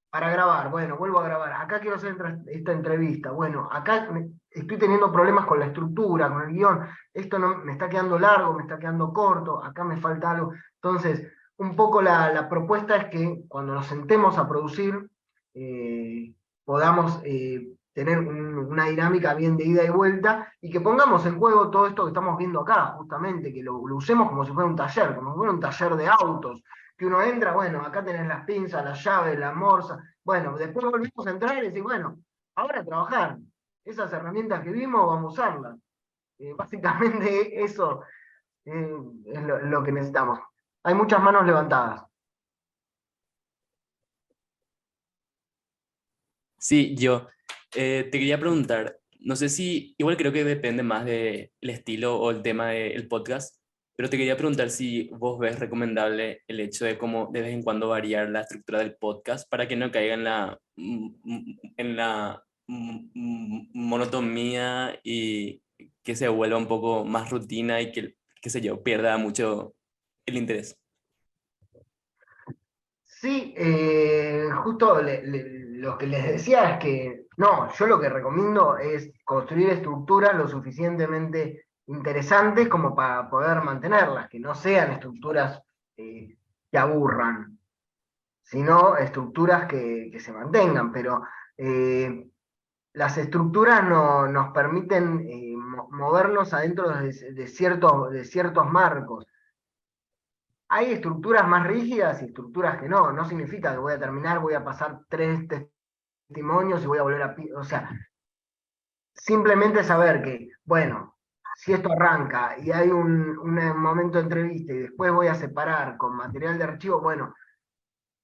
Speaker 1: para grabar, bueno, vuelvo a grabar, acá quiero hacer esta entrevista, bueno, acá estoy teniendo problemas con la estructura, con el guión, esto no, me está quedando largo, me está quedando corto, acá me falta algo. Entonces, un poco la propuesta es que cuando nos sentemos a producir, podamos tener una dinámica bien de ida y vuelta, y que pongamos en juego todo esto que estamos viendo acá, justamente, que lo usemos como si fuera un taller, como si fuera un taller de autos, que uno entra, bueno, acá tenés las pinzas, las llaves, la morsa, bueno, después volvemos a entrar y decir, bueno, ahora a trabajar, esas herramientas que vimos, vamos a usarlas. Básicamente eso es lo que necesitamos. Hay muchas manos levantadas.
Speaker 8: Sí, yo te quería preguntar, no sé si, igual creo que depende más del estilo o el tema del podcast, pero te quería preguntar si vos ves recomendable el hecho de como de vez en cuando variar la estructura del podcast para que no caiga en la monotonía y que se vuelva un poco más rutina y que, qué sé yo, pierda mucho el interés.
Speaker 1: Sí, justo lo que les decía es que, no, yo lo que recomiendo es construir estructuras lo suficientemente interesantes como para poder mantenerlas, que no sean estructuras que aburran, sino estructuras que se mantengan, pero las estructuras nos permiten movernos adentro de ciertos marcos. Hay estructuras más rígidas y estructuras que no significa que voy a terminar, voy a pasar 3 testimonios y voy a volver o sea, simplemente saber que, bueno, si esto arranca y hay un momento de entrevista y después voy a separar con material de archivo, bueno,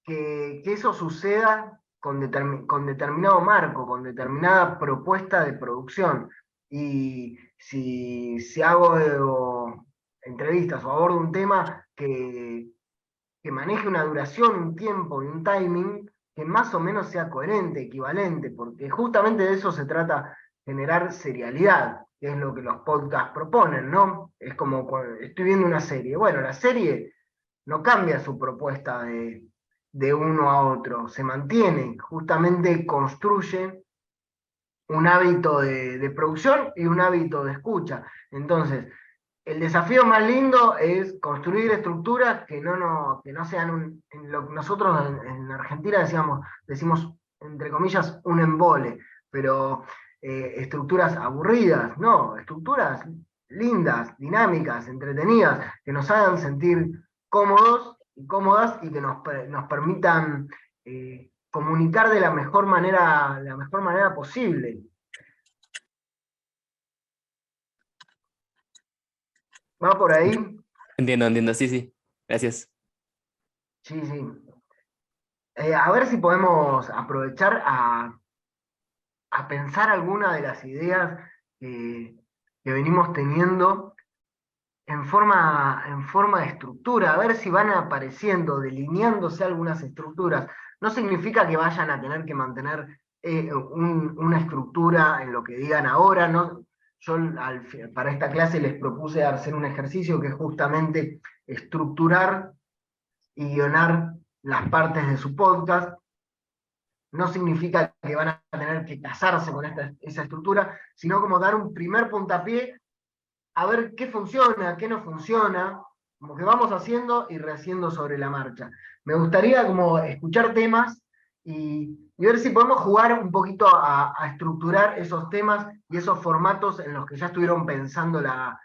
Speaker 1: que eso suceda con determinado marco, con determinada propuesta de producción. Y si hago entrevistas o abordo un tema que maneje una duración, un tiempo y un timing que más o menos sea coherente, equivalente, porque justamente de eso se trata, generar serialidad, que es lo que los podcasts proponen, ¿no? Es como cuando estoy viendo una serie. Bueno, la serie no cambia su propuesta de uno a otro, se mantiene, justamente construye un hábito de producción y un hábito de escucha. Entonces, el desafío más lindo es construir estructuras que no sean en lo que nosotros en Argentina decimos, entre comillas, un embole, pero estructuras aburridas, no, estructuras lindas, dinámicas, entretenidas, que nos hagan sentir cómodos y cómodas y que nos permitan comunicar de la mejor manera posible. ¿Va por ahí?
Speaker 8: Entiendo, sí, sí. Gracias.
Speaker 1: Sí, sí. A ver si podemos aprovechar a pensar alguna de las ideas que venimos teniendo en forma de estructura, a ver si van apareciendo, delineándose algunas estructuras. No significa que vayan a tener que mantener una estructura en lo que digan ahora, ¿no? Yo para esta clase les propuse hacer un ejercicio que es justamente estructurar y guionar las partes de su podcast. No significa que van a tener que casarse con esa estructura, sino como dar un primer puntapié a ver qué funciona, qué no funciona, como que vamos haciendo y rehaciendo sobre la marcha. Me gustaría como escuchar temas y ver si podemos jugar un poquito a estructurar esos temas y esos formatos en los que ya estuvieron pensando la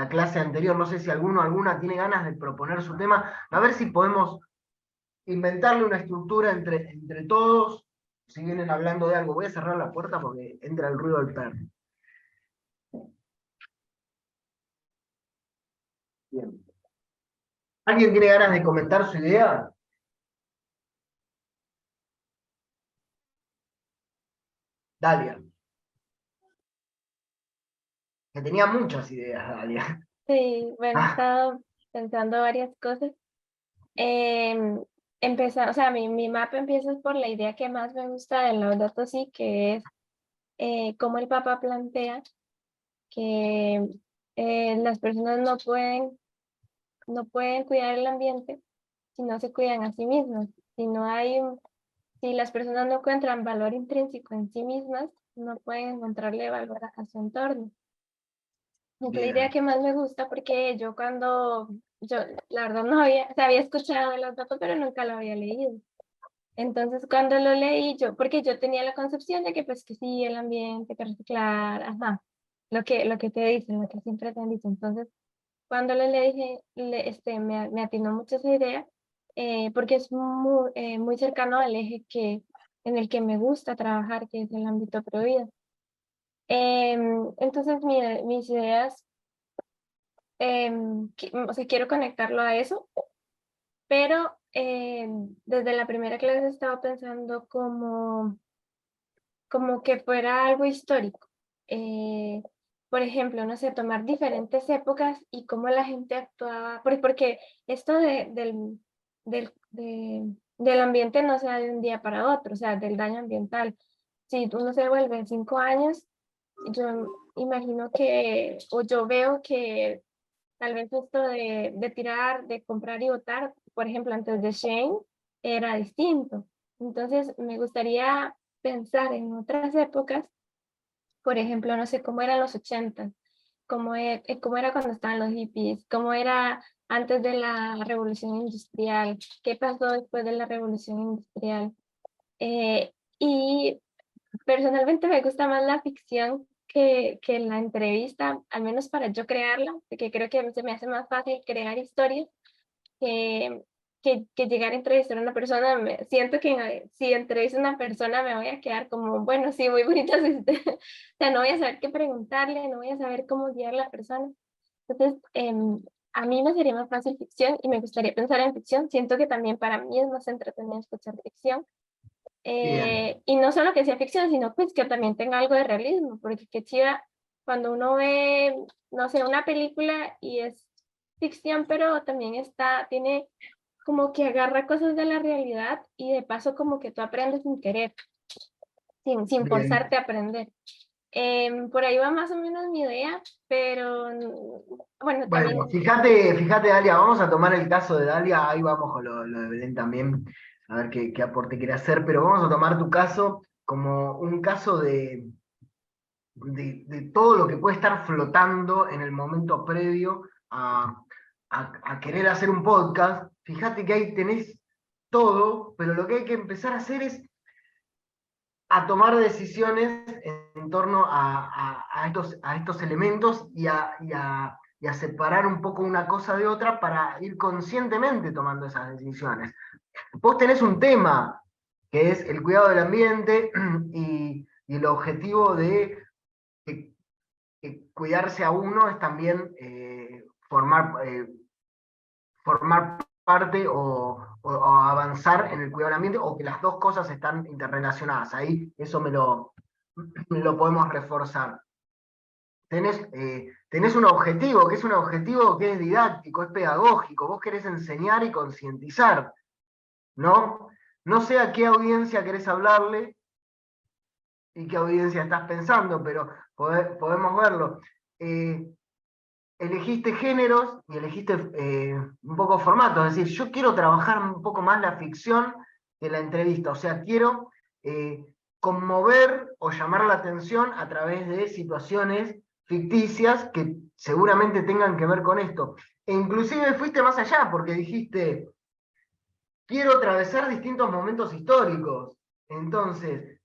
Speaker 1: clase anterior. No sé si alguna tiene ganas de proponer su tema, a ver si podemos inventarle una estructura entre todos, si vienen hablando de algo. Voy a cerrar la puerta porque entra el ruido del perro. Bien. ¿Alguien tiene ganas de comentar su idea? Dalia. Que tenía muchas ideas, Dalia.
Speaker 7: Sí, bueno, he
Speaker 1: Ah,
Speaker 7: estado pensando varias cosas. O sea, mi mapa empieza por la idea que más me gusta de Laudato Si, que es cómo el Papa plantea que las personas no pueden cuidar el ambiente si no se cuidan a sí mismas. Si las personas no encuentran valor intrínseco en sí mismas, no pueden encontrarle valor a su entorno. Es la idea
Speaker 1: bien.
Speaker 7: que más me gusta porque yo la verdad no había, o sea, había escuchado de los datos, pero nunca lo había leído. Entonces cuando lo leí porque yo tenía la concepción de que pues que sí, el ambiente, que reciclar, ajá, lo que te dicen, lo que siempre te han dicho. Entonces cuando lo leí, me atinó mucho esa idea, porque es muy cercano al eje en el que me gusta trabajar, que es el ámbito pro vida. Entonces mis ideas, o sea, quiero conectarlo a eso, pero desde la primera clase he estado pensando como que fuera algo histórico. Eh, por ejemplo, no sé, tomar diferentes épocas y cómo la gente actuaba, porque esto del ambiente no se da de un día para otro, o sea, del daño ambiental. Si uno se vuelve en 5 años, yo imagino o yo veo que tal vez esto de tirar, de comprar y botar, por ejemplo, antes de Shane, era distinto. Entonces, me gustaría pensar en otras épocas, por ejemplo, no sé cómo eran los 80, cómo era cuando estaban los hippies, cómo era antes de la revolución industrial, qué pasó después de la revolución industrial. Y personalmente me gusta más la ficción que la entrevista, al menos para yo crearla, porque creo que se me hace más fácil crear historias que, que llegar a entrevistar a una persona. Siento que si entrevisto a una persona me voy a quedar como, bueno, sí, muy bonita. O sea, no voy a saber qué preguntarle, no voy a saber cómo guiar a la persona. Entonces, a mí me sería más fácil ficción y me gustaría pensar en ficción. Siento que también para mí es más entretenido escuchar ficción.
Speaker 1: Bien.
Speaker 7: Y no solo que sea ficción, sino pues que también tenga algo de realismo, porque qué chida cuando uno ve, no sé, una película y es ficción, pero también tiene como que agarra cosas de la realidad y de paso como que tú aprendes sin querer, sin
Speaker 1: Bien.
Speaker 7: forzarte a aprender. Por ahí va más o menos mi idea, pero bueno, también,
Speaker 1: Bueno, fíjate, Dalia, vamos a tomar el caso de Dalia, ahí vamos con lo de Belén también, a ver qué aporte quiere hacer, pero vamos a tomar tu caso como un caso de todo lo que puede estar flotando en el momento previo a querer hacer un podcast. Fíjate que ahí tenés todo, pero lo que hay que empezar a hacer es a tomar decisiones en torno a estos elementos y a separar un poco una cosa de otra para ir conscientemente tomando esas decisiones. Vos tenés un tema que es el cuidado del ambiente y el objetivo de que cuidarse a uno es también formar parte o avanzar en el cuidado del ambiente, o que las dos cosas están interrelacionadas. Ahí eso me lo podemos reforzar. Tenés un objetivo, que es un objetivo que es didáctico, es pedagógico. Vos querés enseñar y concientizar, ¿no? No sé a qué audiencia querés hablarle y qué audiencia estás pensando, pero podemos verlo. Elegiste géneros y elegiste un poco formatos, es decir, yo quiero trabajar un poco más la ficción que la entrevista, o sea, quiero conmover o llamar la atención a través de situaciones ficticias que seguramente tengan que ver con esto. E inclusive fuiste más allá, porque dijiste, quiero atravesar distintos momentos históricos. Entonces,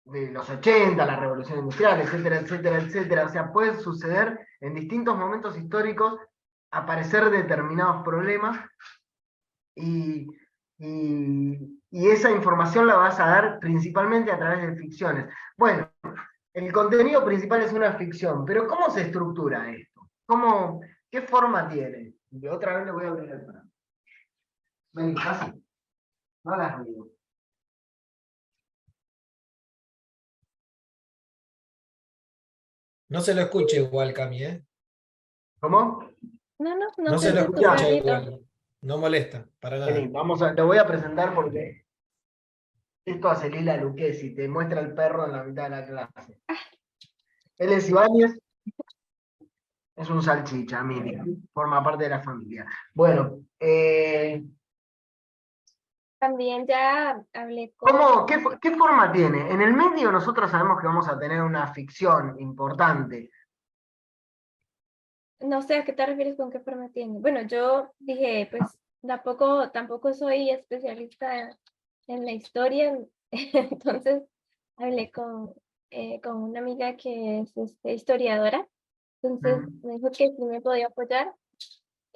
Speaker 1: de los 80, la revolución industrial, etcétera, etcétera, etcétera. O sea, puede suceder en distintos momentos históricos, aparecer determinados problemas y, y esa información la vas a dar principalmente a través de ficciones. Bueno, el contenido principal es una ficción, pero ¿cómo se estructura esto? ¿Qué forma tiene? Y otra vez le voy a abrir el programa. Ven, casi. No hagas ruido.
Speaker 2: No se lo escucha igual, Cami, ¿eh?
Speaker 1: ¿Cómo?
Speaker 7: No
Speaker 2: No
Speaker 7: se
Speaker 2: se lo
Speaker 7: escucha tu
Speaker 2: escucha
Speaker 7: perrito.
Speaker 2: igual. No molesta, para
Speaker 1: Vení,
Speaker 2: nada.
Speaker 1: te voy a presentar porque esto hace Lila Lucchesi, te muestra el perro en la mitad de la clase. Él es Ibáñez, es un salchicha, Miriam, forma parte de la familia. Bueno,
Speaker 7: También ya hablé con...
Speaker 1: ¿qué forma tiene? En el medio nosotros sabemos que vamos a tener una ficción importante.
Speaker 7: No sé a qué te refieres con qué forma tiene. Bueno, yo dije, pues tampoco soy especialista en la historia, entonces hablé con una amiga que es historiadora, entonces me dijo que sí me podía apoyar,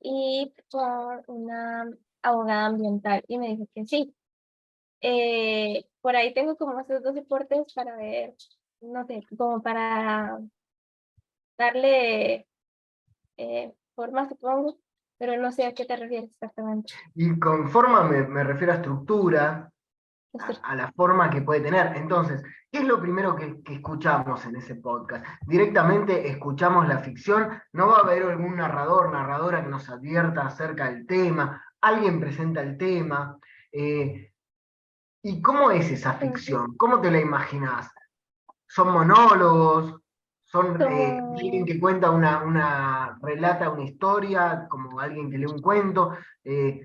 Speaker 7: y por una abogada ambiental, y me dijo que sí. Por ahí tengo como esos dos soportes para ver, no sé, como para darle forma, supongo, pero no sé a qué te refieres exactamente.
Speaker 1: Y con forma me refiero a estructura, a la forma que puede tener. Entonces, ¿qué es lo primero que escuchamos en ese podcast? Directamente escuchamos la ficción, no va a haber algún narrador, narradora que nos advierta acerca del tema, alguien presenta el tema. ¿Y cómo es esa ficción? ¿Cómo te la imaginás? ¿Son monólogos? ¿Son alguien que cuenta relata una historia, como alguien que lee un cuento?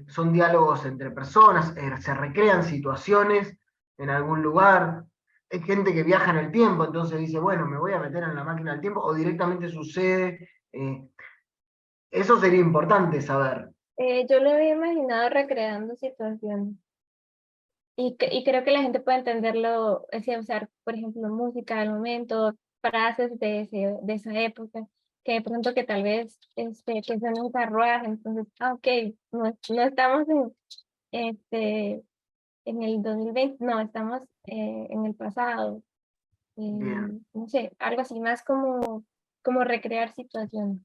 Speaker 1: ¿Son diálogos entre personas? ¿Se recrean situaciones en algún lugar? Hay gente que viaja en el tiempo, entonces dice, bueno, me voy a meter en la máquina del tiempo, o directamente sucede. Eso sería importante saber.
Speaker 7: Yo lo había imaginado recreando situaciones. Y creo que la gente puede entenderlo, es decir, usar, por ejemplo, música del momento, frases de esa época, que de pronto que tal vez que son un carruaje, entonces, ok, no estamos en el 2020, no, estamos en el pasado.
Speaker 1: Bien.
Speaker 7: No sé, algo así más como recrear situaciones.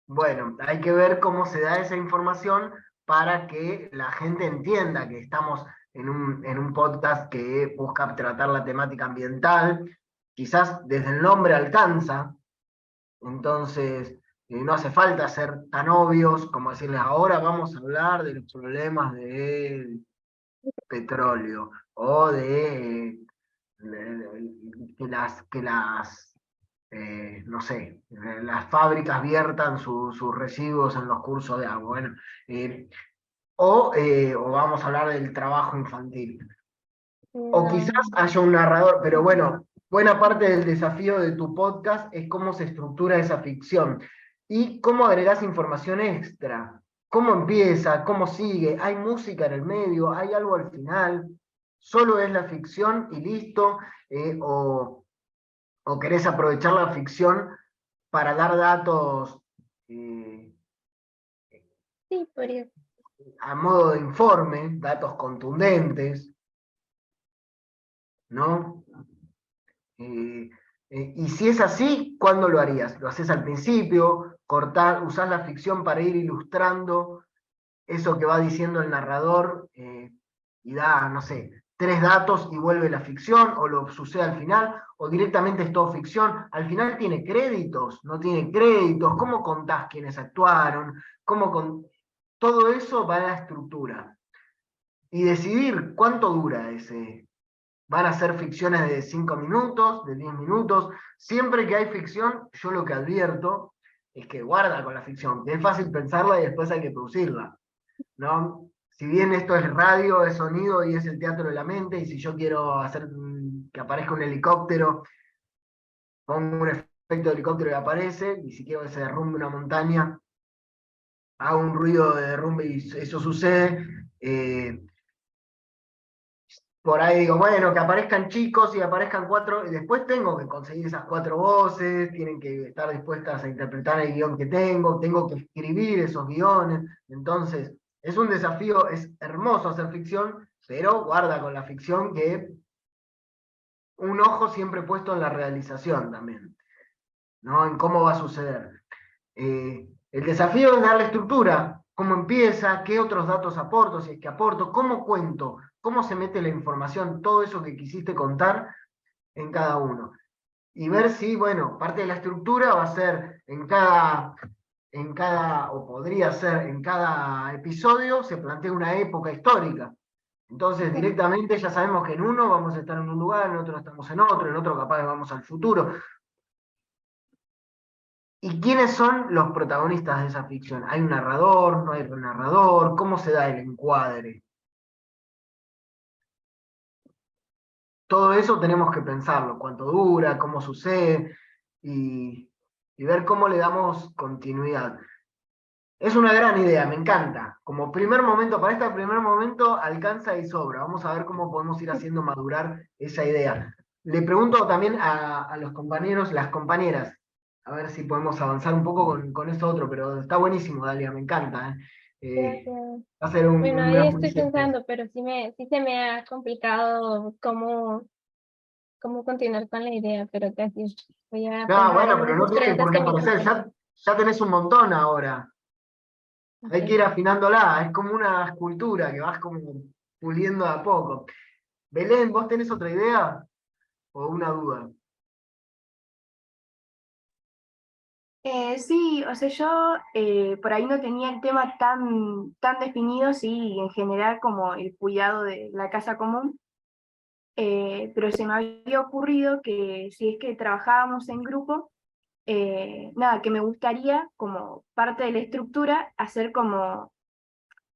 Speaker 1: Bueno, hay que ver cómo se da esa información para que la gente entienda que estamos en un podcast que busca tratar la temática ambiental. Quizás desde el nombre alcanza, entonces no hace falta ser tan obvios como decirles ahora vamos a hablar de los problemas del petróleo o que las no sé, las fábricas viertan sus residuos en los cursos de agua. Bueno, o vamos a hablar del trabajo infantil. O quizás
Speaker 7: No.
Speaker 1: haya un narrador, pero bueno, buena parte del desafío de tu podcast es cómo se estructura esa ficción y cómo agregás información extra. ¿Cómo empieza? ¿Cómo sigue? ¿Hay música en el medio? ¿Hay algo al final? ¿Solo es la ficción y listo? ¿O querés aprovechar la ficción para dar datos
Speaker 7: Sí, podría.
Speaker 1: a modo de informe, datos contundentes, ¿no? Y si es así, ¿cuándo lo harías? ¿Lo haces al principio? ¿Usás la ficción para ir ilustrando eso que va diciendo el narrador y da, no sé, 3 datos y vuelve la ficción, o lo sucede al final, o directamente es todo ficción? Al final tiene créditos, no tiene créditos, ¿cómo contás quiénes actuaron? Todo eso va a la estructura. Y decidir cuánto dura ese. Van a ser ficciones de 5 minutos, de 10 minutos. Siempre que hay ficción, yo lo que advierto es que guarda con la ficción, que es fácil pensarla y después hay que producirla, ¿no? Si bien esto es radio, es sonido y es el teatro de la mente, y si yo quiero hacer que aparezca un helicóptero, pongo un efecto de helicóptero y aparece, y si quiero que se derrumbe una montaña, hago un ruido de derrumbe y eso sucede. Por ahí digo, bueno, que aparezcan chicos y aparezcan 4, y después tengo que conseguir esas 4 voces, tienen que estar dispuestas a interpretar el guión que tengo que escribir esos guiones. Entonces, es un desafío, es hermoso hacer ficción, pero guarda con la ficción que un ojo siempre puesto en la realización también, ¿no? En cómo va a suceder. El desafío es darle estructura, cómo empieza, qué otros datos aporto, si es que aporto, cómo cuento, cómo se mete la información, todo eso que quisiste contar en cada uno. Y ver si, bueno, parte de la estructura va a ser o podría ser en cada episodio, se plantea una época histórica. Entonces, directamente ya sabemos que en uno vamos a estar en un lugar, en otro estamos en otro capaz vamos al futuro. ¿Y quiénes son los protagonistas de esa ficción? ¿Hay un narrador? ¿No hay un narrador? ¿Cómo se da el encuadre? Todo eso tenemos que pensarlo, cuánto dura, cómo sucede, y ver cómo le damos continuidad. Es una gran idea, me encanta. Como primer momento, para este primer momento alcanza y sobra. Vamos a ver cómo podemos ir haciendo madurar esa idea. Le pregunto también a los compañeros, las compañeras, a ver si podemos avanzar un poco con esto otro, pero está buenísimo, Dalia, me encanta.
Speaker 7: Gracias.
Speaker 1: Va a ser
Speaker 7: Bueno,
Speaker 1: un
Speaker 7: ahí
Speaker 1: gran
Speaker 7: estoy
Speaker 1: proyecto.
Speaker 7: pensando, pero sí se me ha complicado cómo continuar con la idea, pero gracias. Voy a
Speaker 1: No,
Speaker 7: pensar
Speaker 1: bueno, pero no
Speaker 7: algunas
Speaker 1: tiene
Speaker 7: preguntas
Speaker 1: por qué
Speaker 7: que me
Speaker 1: aparecer,
Speaker 7: hiciste.
Speaker 1: ya tenés un montón ahora. Hay
Speaker 7: Ok.
Speaker 1: que ir afinándola, es como una escultura que vas como puliendo de a poco. Belén, ¿vos tenés otra idea o una duda?
Speaker 9: Sí, o sea, yo por ahí no tenía el tema tan definido, sí, en general como el cuidado de la casa común, pero se me había ocurrido que si es que trabajábamos en grupo, nada, que me gustaría como parte de la estructura hacer como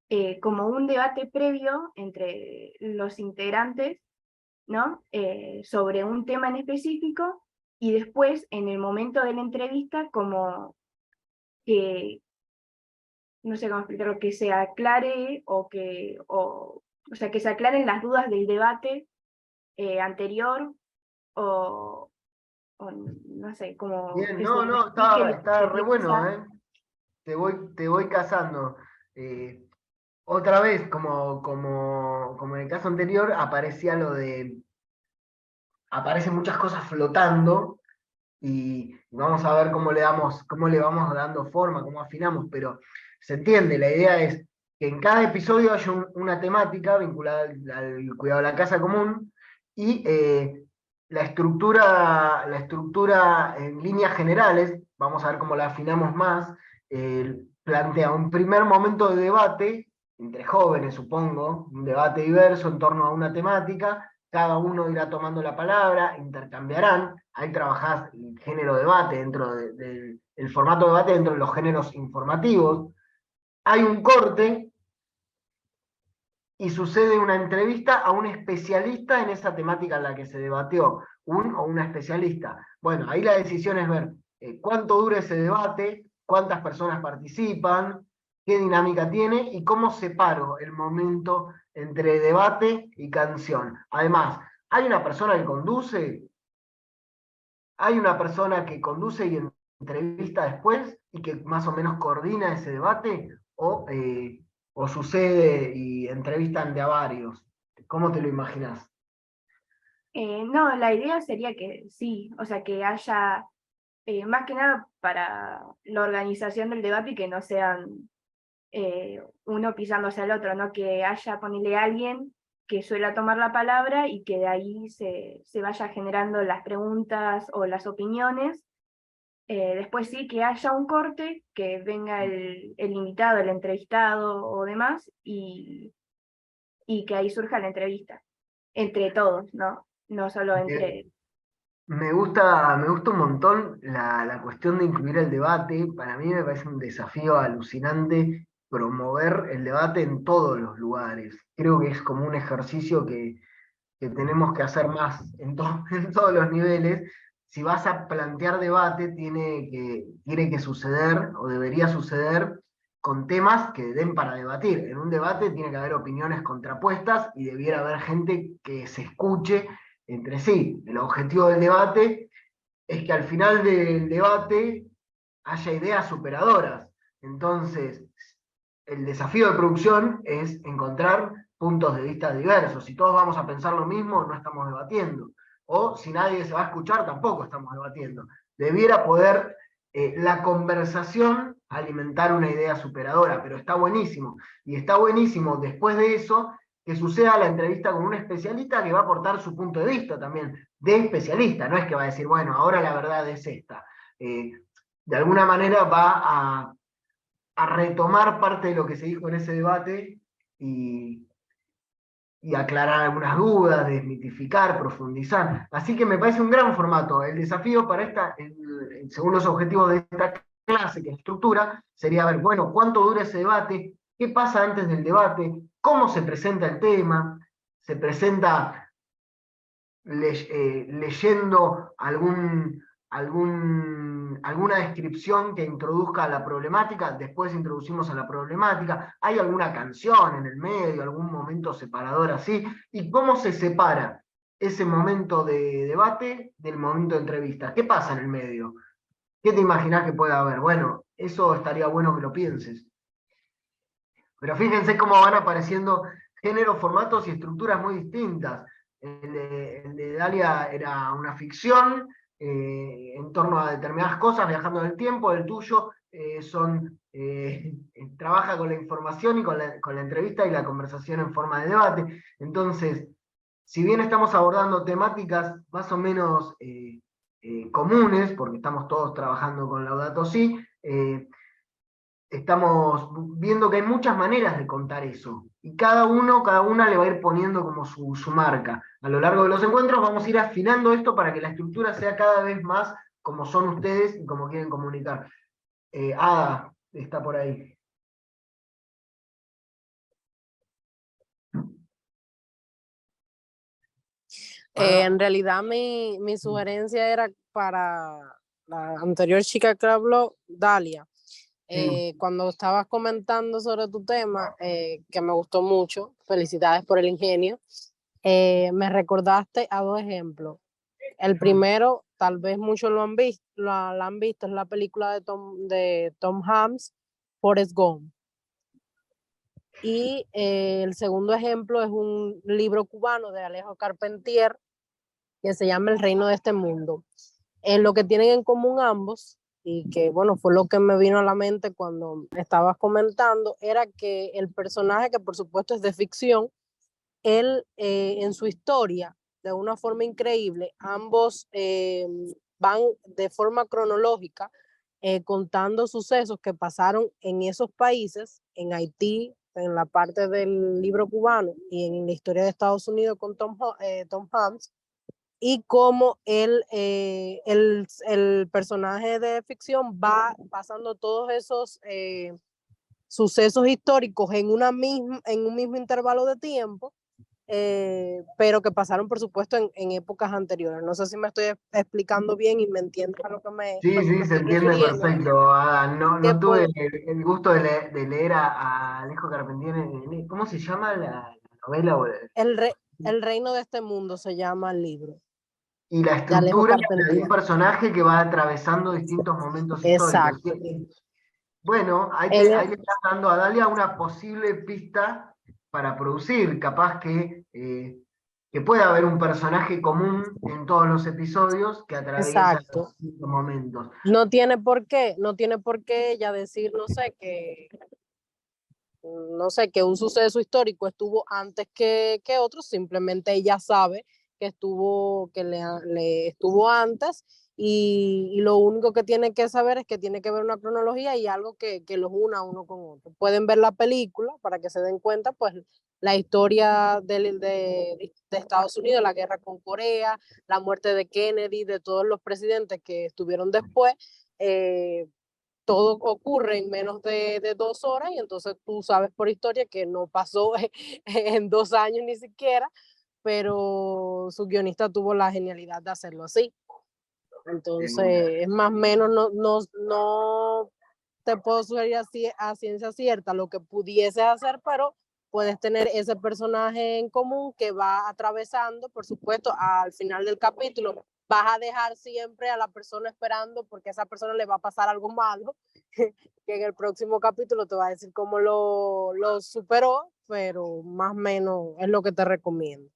Speaker 9: un debate previo entre los integrantes, ¿no? Sobre un tema en específico, y después, en el momento de la entrevista, como que, no sé cómo explicarlo, que se aclare o sea, que se aclaren las dudas del debate anterior, o, o no sé, como
Speaker 1: Bien,
Speaker 9: que se
Speaker 1: no, no,
Speaker 9: explique lo que
Speaker 1: está
Speaker 9: se
Speaker 1: re
Speaker 9: piensa.
Speaker 1: bueno, ¿eh? Te voy casando. Eh, Otra vez, como en el caso anterior, aparecía aparecen muchas cosas flotando, y vamos a ver cómo le vamos dando forma, cómo afinamos, pero se entiende, la idea es que en cada episodio haya una temática vinculada al cuidado de la casa común, y la estructura en líneas generales, vamos a ver cómo la afinamos más, plantea un primer momento de debate, entre jóvenes supongo, un debate diverso en torno a una temática, cada uno irá tomando la palabra, intercambiarán, ahí trabajás el género debate dentro del formato de debate dentro de los géneros informativos. Hay un corte y sucede una entrevista a un especialista en esa temática en la que se debatió, un o una especialista. Bueno, ahí la decisión es ver cuánto dura ese debate, cuántas personas participan, qué dinámica tiene y cómo separo el momento entre debate y canción. Además, hay una persona que conduce, hay una persona que conduce y entrevista después y que más o menos coordina ese debate, o sucede y entrevistan de a varios. ¿Cómo te lo imaginas?
Speaker 9: No, la idea sería que sí, o sea, que haya, más que nada para la organización del debate y que no sean uno pisándose al otro, ¿no? Que haya, ponerle a alguien que suele tomar la palabra y que de ahí se vaya generando las preguntas o las opiniones. Después sí que haya un corte, que venga el invitado, el entrevistado o demás, y que ahí surja la entrevista, entre todos, ¿no? No solo entre...
Speaker 1: Me gusta un montón la cuestión de incluir el debate. Para mí me parece un desafío alucinante promover el debate en todos los lugares. Creo que es como un ejercicio que tenemos que hacer más en todos los niveles. Si vas a plantear debate, tiene que suceder, o debería suceder, con temas que den para debatir. En un debate tiene que haber opiniones contrapuestas y debiera haber gente que se escuche entre sí. El objetivo del debate es que al final del debate haya ideas superadoras. Entonces, el desafío de producción es encontrar puntos de vista diversos. Si todos vamos a pensar lo mismo, no estamos debatiendo. O si nadie se va a escuchar, tampoco estamos debatiendo. Debiera poder la conversación alimentar una idea superadora, pero está buenísimo. Y está buenísimo después de eso que suceda la entrevista con un especialista que va a aportar su punto de vista también, de especialista. No es que va a decir, bueno, ahora la verdad es esta. De alguna manera va a retomar parte de lo que se dijo en ese debate y aclarar algunas dudas, desmitificar, profundizar. Así que me parece un gran formato. El desafío para según los objetivos de esta clase, que es estructura, sería ver, bueno, cuánto dura ese debate, qué pasa antes del debate, cómo se presenta el tema, se presenta leyendo alguna descripción que introduzca a la problemática, después introducimos a la problemática, hay alguna canción en el medio, algún momento separador así, y cómo se separa ese momento de debate del momento de entrevista. ¿Qué pasa en el medio? ¿Qué te imaginás que pueda haber? Bueno, eso estaría bueno que lo pienses. Pero fíjense cómo van apareciendo géneros, formatos y estructuras muy distintas. El de Dalia era una ficción en torno a determinadas cosas, viajando en el tiempo. El tuyo trabaja con la información y con la entrevista y la conversación en forma de debate. Entonces, si bien estamos abordando temáticas más o menos comunes, porque estamos todos trabajando con Laudato Si, estamos viendo que hay muchas maneras de contar eso. Y cada una le va a ir poniendo como su marca. A lo largo de los encuentros vamos a ir afinando esto para que la estructura sea cada vez más como son ustedes y como quieren comunicar. Ada está por ahí.
Speaker 4: En realidad mi sugerencia era para la anterior chica que habló, Dalia. Cuando estabas comentando sobre tu tema, que me gustó mucho, felicidades por el ingenio, me recordaste a dos ejemplos. El primero, tal vez muchos lo han visto, la han visto, es la película de Tom Hanks, Forrest Gump. Y el segundo ejemplo es un libro cubano de Alejo Carpentier que se llama El reino de este mundo. Lo que tienen en común ambos, y que bueno, fue lo que me vino a la mente cuando estabas comentando, era que el personaje, que por supuesto es de ficción, él en su historia, de una forma increíble, ambos van de forma cronológica contando sucesos que pasaron en esos países, en Haití, en la parte del libro cubano y en la historia de Estados Unidos con Tom Hanks, y cómo el personaje de ficción va pasando todos esos sucesos históricos en un mismo intervalo de tiempo, pero que pasaron, por supuesto, en épocas anteriores. No sé si me estoy explicando bien y me entiendes a lo que me
Speaker 1: Sí, sí, se
Speaker 4: estoy
Speaker 1: entiende
Speaker 4: refiriendo.
Speaker 1: perfecto. No,
Speaker 4: Que
Speaker 1: no tuve el gusto de leer a Alejo Carpentier. ¿Cómo se llama la novela?
Speaker 4: El reino de este mundo se llama el libro,
Speaker 1: Y la
Speaker 4: de Alejo
Speaker 1: estructura de
Speaker 4: Carpentier.
Speaker 1: un personaje que va atravesando distintos momentos históricos.
Speaker 4: Exacto.
Speaker 1: Bueno, ahí le estás dando a Dalia una posible pista para producir. Capaz que pueda haber un personaje común en todos los episodios que atraviesa
Speaker 4: Exacto.
Speaker 1: distintos momentos.
Speaker 4: No tiene por qué ella decir, no sé, que un suceso histórico estuvo antes que otro, simplemente ella sabe que le estuvo antes, y lo único que tiene que saber es que tiene que ver una cronología y algo que los una uno con otro. Pueden ver la película para que se den cuenta, pues, la historia de Estados Unidos, la guerra con Corea, la muerte de Kennedy, de todos los presidentes que estuvieron después. Todo ocurre en menos de 2 horas, y entonces tú sabes por historia que no pasó en 2 años ni siquiera, pero su guionista tuvo la genialidad de hacerlo así. Entonces, es más o menos, no te puedo sugerir así a ciencia cierta lo que pudieses hacer, pero puedes tener ese personaje en común que va atravesando. Por supuesto, al final del capítulo vas a dejar siempre a la persona esperando, porque a esa persona le va a pasar algo malo, que en el próximo capítulo te va a decir cómo lo superó, pero más o menos es lo que te recomiendo.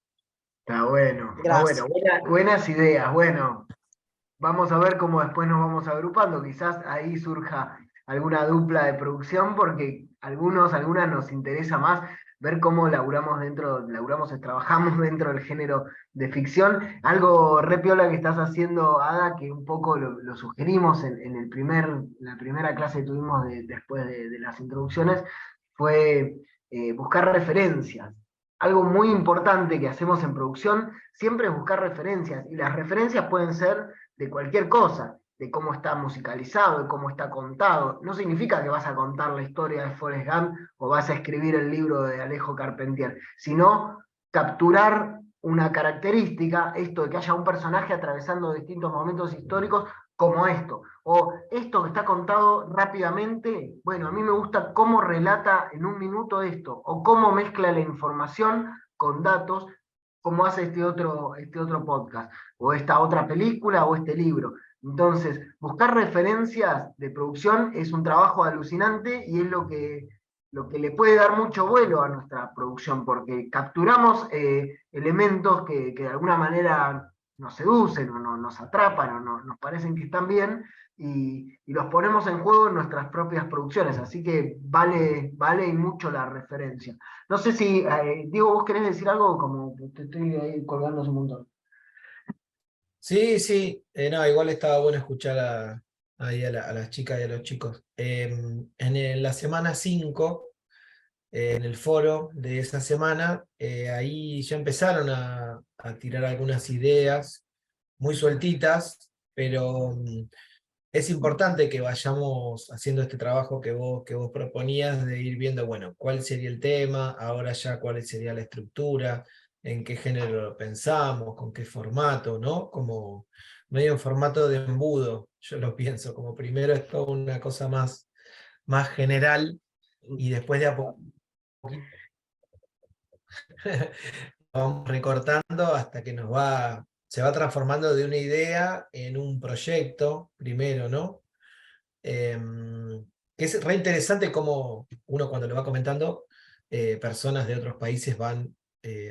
Speaker 1: Está bueno,
Speaker 4: Gracias.
Speaker 1: buenas ideas. Bueno, vamos a ver cómo después nos vamos agrupando. Quizás ahí surja alguna dupla de producción, porque algunas nos interesa más ver cómo trabajamos dentro del género de ficción. Algo re piola que estás haciendo, Ada, que un poco lo sugerimos en la primera clase que tuvimos después de las introducciones, fue buscar referencias. Algo muy importante que hacemos en producción siempre es buscar referencias, y las referencias pueden ser de cualquier cosa, de cómo está musicalizado, de cómo está contado. No significa que vas a contar la historia de Forrest Gump o vas a escribir el libro de Alejo Carpentier, sino capturar una característica, esto de que haya un personaje atravesando distintos momentos históricos, como esto, o esto que está contado rápidamente. Bueno, a mí me gusta cómo relata en un minuto esto, o cómo mezcla la información con datos, como hace este otro podcast, o esta otra película, o este libro. Entonces, buscar referencias de producción es un trabajo alucinante, y es lo que le puede dar mucho vuelo a nuestra producción, porque capturamos elementos que de alguna manera nos seducen, o nos atrapan, o nos parecen que están bien, y los ponemos en juego en nuestras propias producciones. Así que vale y mucho la referencia. No sé si, Diego, vos querés decir algo, como te estoy ahí colgando un montón.
Speaker 2: Sí, no, igual estaba bueno escuchar ahí a las chicas y a los chicos. La semana 5, en el foro de esa semana, ahí ya empezaron a tirar algunas ideas muy sueltitas, pero es importante que vayamos haciendo este trabajo que vos proponías, de ir viendo, bueno, cuál sería el tema, ahora ya cuál sería la estructura, en qué género lo pensamos, con qué formato, ¿no? Como medio en formato de embudo, yo lo pienso, como primero es toda una cosa más general, y después de a poquito vamos recortando hasta que se va transformando de una idea en un proyecto, primero, ¿no? Que es re interesante cómo uno, cuando lo va comentando, personas de otros países van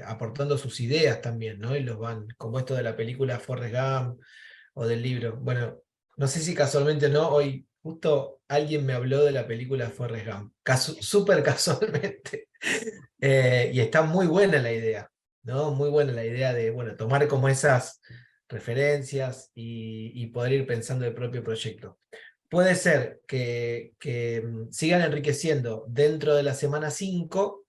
Speaker 2: aportando sus ideas también, ¿no? Y los van, como esto de la película Forrest Gump o del libro. Bueno, no sé si casualmente no, hoy justo alguien me habló de la película Forrest Gump, súper casualmente. Y está muy buena la idea, ¿no? Muy buena la idea de, bueno, tomar como esas referencias y poder ir pensando el propio proyecto. Puede ser que sigan enriqueciendo dentro de la semana 5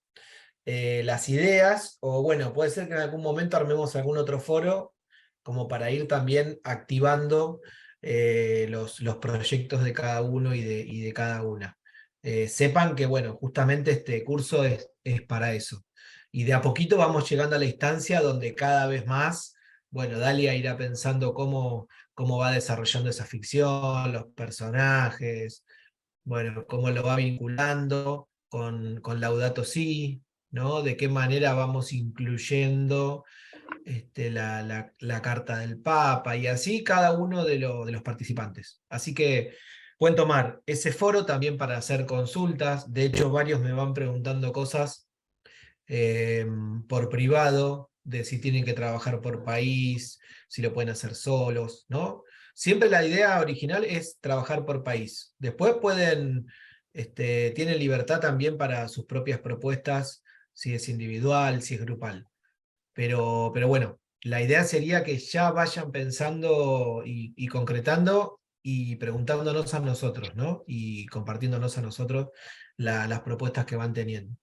Speaker 2: las ideas, o bueno, puede ser que en algún momento armemos algún otro foro como para ir también activando los proyectos de cada uno y de cada una. sepan que, bueno, justamente este curso es para eso. Y de a poquito vamos llegando a la instancia donde cada vez más, bueno, Dalia irá pensando cómo va desarrollando esa ficción, los personajes, bueno, cómo lo va vinculando con Laudato Si, ¿no? De qué manera vamos incluyendo la carta del Papa, y así cada uno de los participantes. Así que pueden tomar ese foro también para hacer consultas. De hecho, varios me van preguntando cosas por privado, de si tienen que trabajar por país, si lo pueden hacer solos, ¿no? Siempre la idea original es trabajar por país. Después tienen libertad también para sus propias propuestas, si es individual, si es grupal. Pero bueno, la idea sería que ya vayan pensando y concretando y preguntándonos a nosotros, ¿no? Y compartiéndonos a nosotros las propuestas que van teniendo.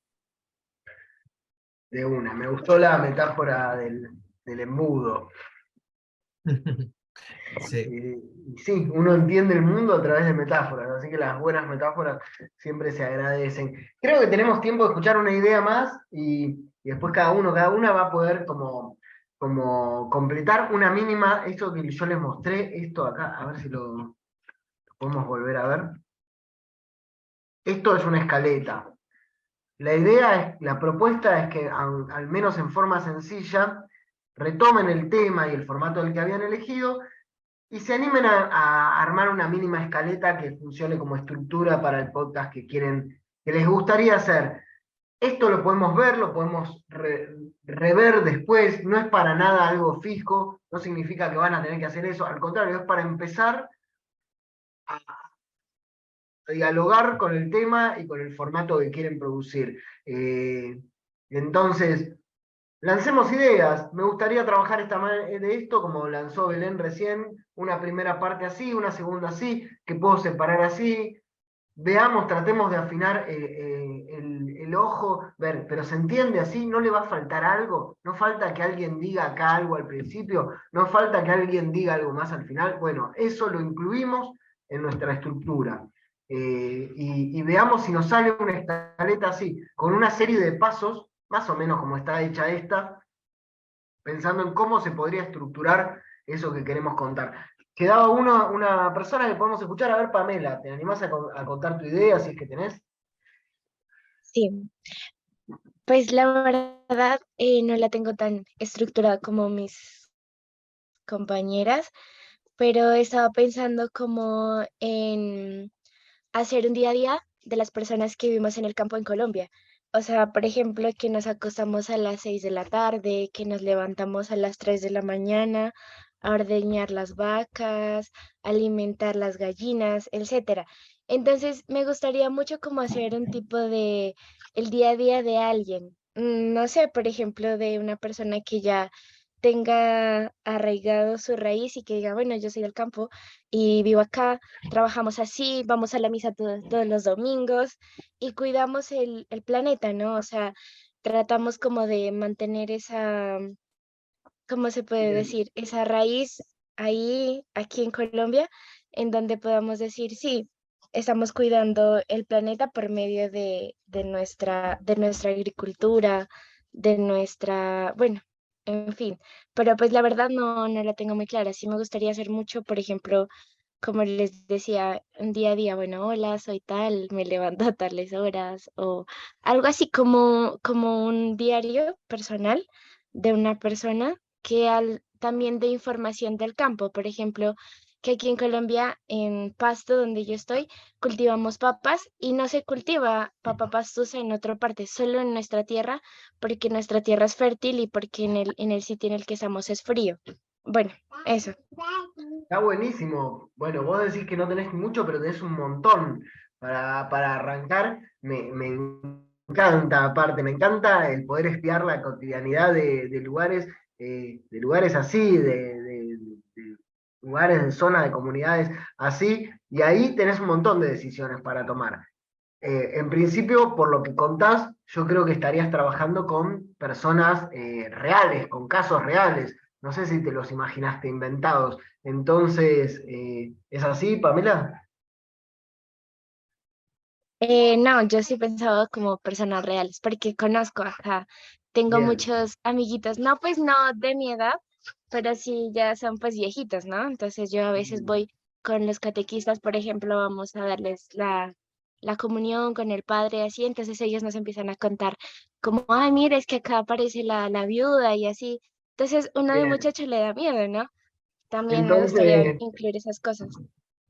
Speaker 1: De una, me gustó la metáfora del embudo.
Speaker 2: Sí.
Speaker 1: Y sí, uno entiende el mundo a través de metáforas, así que las buenas metáforas siempre se agradecen. Creo que tenemos tiempo de escuchar una idea más y después cada una va a poder como completar una mínima, esto que yo les mostré, esto acá, a ver si lo podemos volver a ver. Esto es una escaleta. La propuesta es que al menos en forma sencilla retomen el tema y el formato del que habían elegido y se animen a armar una mínima escaleta que funcione como estructura para el podcast que les gustaría hacer. Esto lo podemos ver, lo podemos rever después, no es para nada algo fijo, no significa que van a tener que hacer eso, al contrario, es para empezar a dialogar con el tema y con el formato que quieren producir. Entonces, lancemos ideas. Me gustaría trabajar de esto, como lanzó Belén recién, una primera parte así, una segunda así, que puedo separar así. Veamos, tratemos de afinar el ojo, ver, pero ¿se entiende así? ¿No le va a faltar algo? ¿No falta que alguien diga acá algo al principio? ¿No falta que alguien diga algo más al final? Bueno, eso lo incluimos en nuestra estructura. Y veamos si nos sale una escaleta así, con una serie de pasos, más o menos como está hecha esta, pensando en cómo se podría estructurar eso que queremos contar. Quedaba una persona que podemos escuchar. A ver, Pamela, ¿te animás a contar tu idea, si es que tenés?
Speaker 7: Sí, pues la verdad no la tengo tan estructurada como mis compañeras, pero estaba pensando como en hacer un día a día de las personas que vivimos en el campo en Colombia. O sea, por ejemplo, que nos acostamos a las 6 de la tarde, que nos levantamos a las 3 de la mañana a ordeñar las vacas, alimentar las gallinas, etcétera. Entonces, me gustaría mucho como hacer un tipo de el día a día de alguien. No sé, por ejemplo, de una persona que ya tenga arraigado su raíz y que diga, bueno, yo soy del campo y vivo acá, trabajamos así, vamos a la misa todos los domingos y cuidamos el planeta, ¿no? O sea, tratamos como de mantener esa, ¿cómo se puede
Speaker 1: Bien.
Speaker 7: decir? Esa raíz ahí, aquí en Colombia, en donde podamos decir, sí, estamos cuidando el planeta por medio de nuestra agricultura, de nuestra, bueno, en fin, pero pues la verdad no la tengo muy clara. Sí me gustaría hacer mucho, por ejemplo, como les decía, un día a día, bueno, hola, soy tal, me levanto a tales horas, o algo así como un diario personal de una persona también de información del campo. Por ejemplo, que aquí en Colombia, en Pasto, donde yo estoy, cultivamos papas y no se cultiva papa pastusa en otra parte, solo en nuestra tierra, porque nuestra tierra es fértil y porque en el sitio en el que estamos es frío. Bueno, eso.
Speaker 1: Está buenísimo. Bueno, vos decís que no tenés mucho, pero tenés un montón para arrancar. Me encanta, aparte, me encanta el poder espiar la cotidianidad de lugares así, de lugares de zona, de comunidades así, y ahí tenés un montón de decisiones para tomar. En principio, por lo que contás, yo creo que estarías trabajando con personas reales, con casos reales. No sé si te los imaginaste inventados. Entonces, ¿es así, Pamela?
Speaker 7: No, yo sí pensaba como personas reales, porque conozco acá, tengo
Speaker 1: Bien.
Speaker 7: muchos amiguitos, no pues no de mi edad, pero sí ya son pues viejitos, ¿no? Entonces yo a veces
Speaker 1: Bien.
Speaker 7: voy con los catequistas, por ejemplo, vamos a darles la comunión con el padre, así, entonces ellos nos empiezan a contar como, ay, mira, es que acá aparece la viuda y así. Entonces uno de
Speaker 1: Bien.
Speaker 7: muchacho le da miedo, ¿no? También me gustaría
Speaker 1: Entonces,
Speaker 7: incluir esas cosas.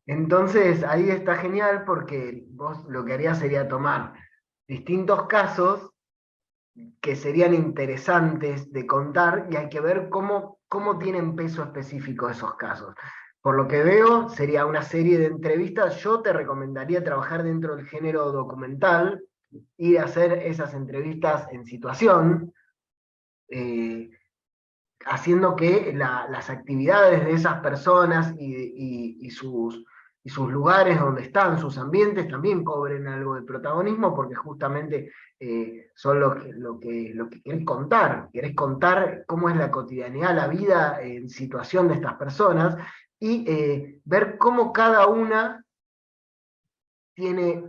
Speaker 1: entonces ahí está genial porque vos lo que harías sería tomar distintos casos que serían interesantes de contar y hay que ver cómo tienen peso específico esos casos. Por lo que veo, sería una serie de entrevistas. Yo te recomendaría trabajar dentro del género documental, ir a hacer esas entrevistas en situación, eh, haciendo que las actividades de esas personas y sus lugares donde están, sus ambientes, también cobren algo de protagonismo, porque justamente son lo que querés contar cómo es la cotidianidad, la vida en situación de estas personas, y ver cómo cada una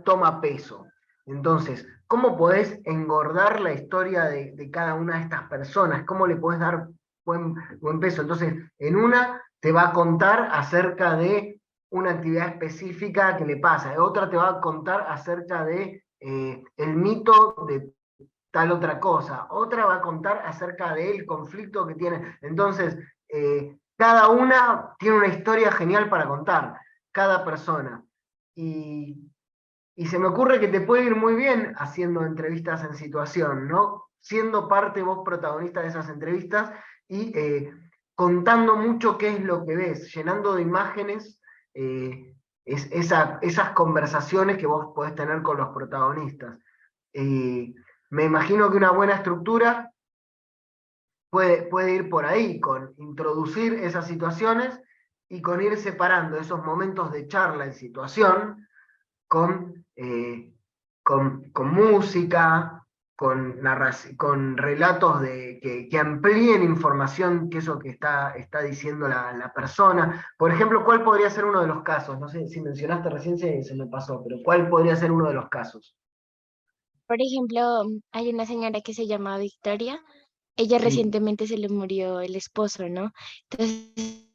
Speaker 1: toma peso. Entonces, ¿cómo podés engordar la historia de cada una de estas personas? ¿Cómo le podés dar buen peso? Entonces, en una te va a contar acerca de una actividad específica que le pasa, en otra te va a contar acerca de el mito de tal otra cosa, otra va a contar acerca del conflicto que tiene. Entonces, cada una tiene una historia genial para contar, cada persona. Y y se me ocurre que te puede ir muy bien haciendo entrevistas en situación, ¿no? Siendo parte vos protagonista de esas entrevistas y contando mucho qué es lo que ves, llenando de imágenes esas conversaciones que vos podés tener con los protagonistas. Me imagino que una buena estructura puede ir por ahí, con introducir esas situaciones y con ir separando esos momentos de charla en situación con música, con relatos que amplíen información que eso que está diciendo la persona. Por ejemplo, ¿cuál podría ser uno de los casos? No sé si mencionaste recién, se me pasó, pero ¿cuál podría ser uno de los casos?
Speaker 7: Por ejemplo, hay una señora que se llama Victoria. Ella
Speaker 1: Sí,
Speaker 7: recientemente se le murió el esposo, ¿no? Entonces,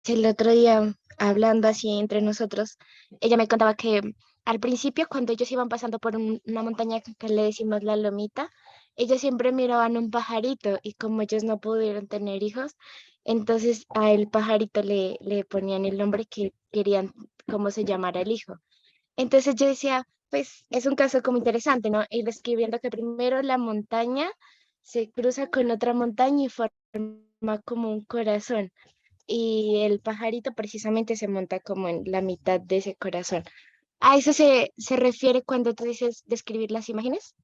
Speaker 7: el otro día, hablando así entre nosotros, ella me contaba que al principio, cuando ellos iban pasando por una montaña que le decimos la Lomita, ellos siempre miraban un pajarito y como ellos no pudieron tener hijos, entonces a el pajarito le ponían el nombre que querían, cómo se llamara el hijo. Entonces yo decía, pues es un caso como interesante, ¿no? Ir describiendo que primero la montaña se cruza con otra montaña y forma como un corazón. Y el pajarito precisamente se monta como en la mitad de ese corazón. ¿A eso se refiere cuando tú dices describir las imágenes?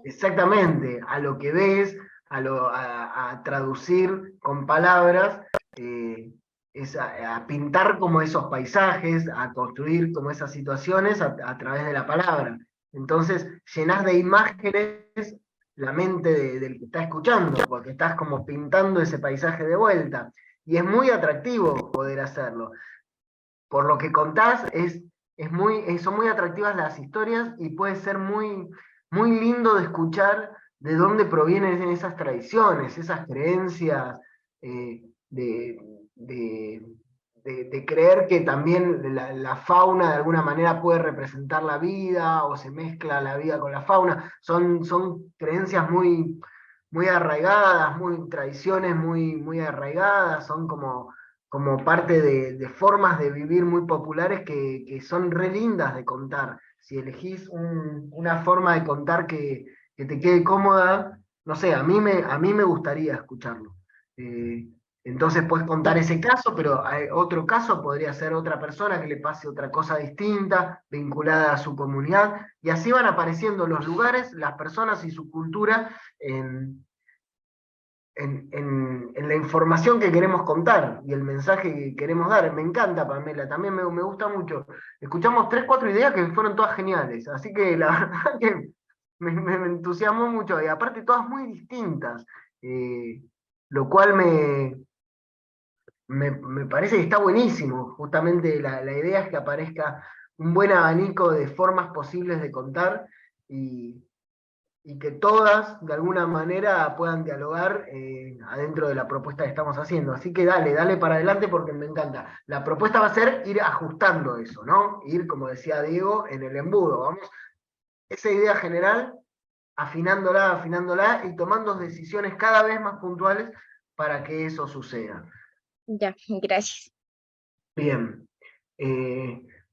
Speaker 1: exactamente, a lo que ves, a traducir con palabras, es a pintar como esos paisajes, a construir como esas situaciones a través de la palabra. Entonces, llenás de imágenes la mente del que está escuchando, porque estás como pintando ese paisaje de vuelta. Y es muy atractivo poder hacerlo. Por lo que contás, son muy atractivas las historias y puede ser muy lindo de escuchar de dónde provienen esas tradiciones, esas creencias, de, de- de creer que también la fauna de alguna manera puede representar la vida o se mezcla la vida con la fauna. Son creencias muy arraigadas, tradiciones muy arraigadas, son como parte de formas de vivir muy populares que son re lindas de contar. Si elegís una forma de contar que te quede cómoda, no sé, a mí me gustaría escucharlo. Eh, entonces puedes contar ese caso, pero otro caso podría ser otra persona que le pase otra cosa distinta, vinculada a su comunidad, y así van apareciendo los lugares, las personas y su cultura en la información que queremos contar y el mensaje que queremos dar. Me encanta, Pamela, también me gusta mucho. Escuchamos 3, 4 ideas que fueron todas geniales, así que la verdad que me entusiasmó mucho, y aparte todas muy distintas, lo cual me parece que está buenísimo. Justamente la idea es que aparezca un buen abanico de formas posibles de contar y que todas, de alguna manera, puedan dialogar adentro de la propuesta que estamos haciendo. Así que dale para adelante porque me encanta. La propuesta va a ser ir ajustando eso, ¿no? Ir, como decía Diego, en el embudo. Vamos, esa idea general, afinándola y tomando decisiones cada vez más puntuales para que eso suceda.
Speaker 9: Ya, gracias.
Speaker 1: Bien.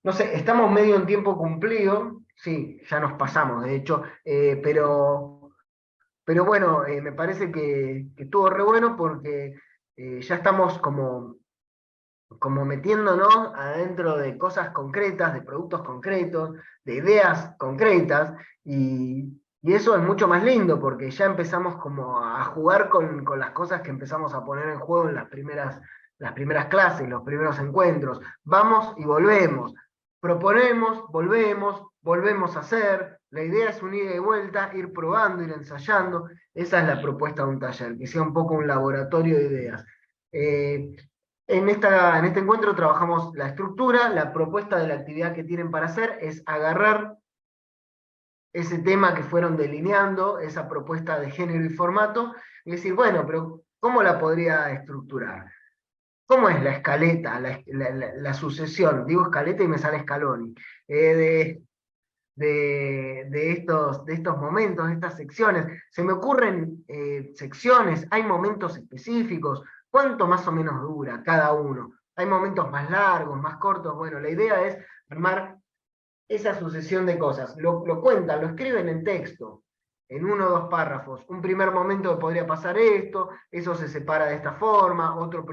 Speaker 1: No sé, estamos medio en tiempo cumplido. Sí, ya nos pasamos, de hecho, pero bueno, me parece que estuvo re bueno porque ya estamos como metiéndonos adentro de cosas concretas, de productos concretos, de ideas concretas, y eso es mucho más lindo porque ya empezamos como a jugar con las cosas que empezamos a poner en juego en las primeras clases, los primeros encuentros. Vamos y volvemos. Proponemos, volvemos a hacer. La idea es un ida y vuelta, ir probando, ir ensayando. Esa es la propuesta de un taller, que sea un poco un laboratorio de ideas. En este encuentro trabajamos la estructura, la propuesta de la actividad que tienen para hacer es agarrar ese tema que fueron delineando, esa propuesta de género y formato, y decir, bueno, pero ¿cómo la podría estructurar? ¿Cómo es la escaleta, la sucesión? Digo escaleta y me sale Scaloni. De estos momentos, de estas secciones. Se me ocurren secciones, hay momentos específicos, ¿cuánto más o menos dura cada uno? Hay momentos más largos, más cortos. Bueno, la idea es armar esa sucesión de cosas. Lo cuentan, lo escriben en texto, en 1 o 2 párrafos. Un primer momento que podría pasar esto, eso se separa de esta forma, otro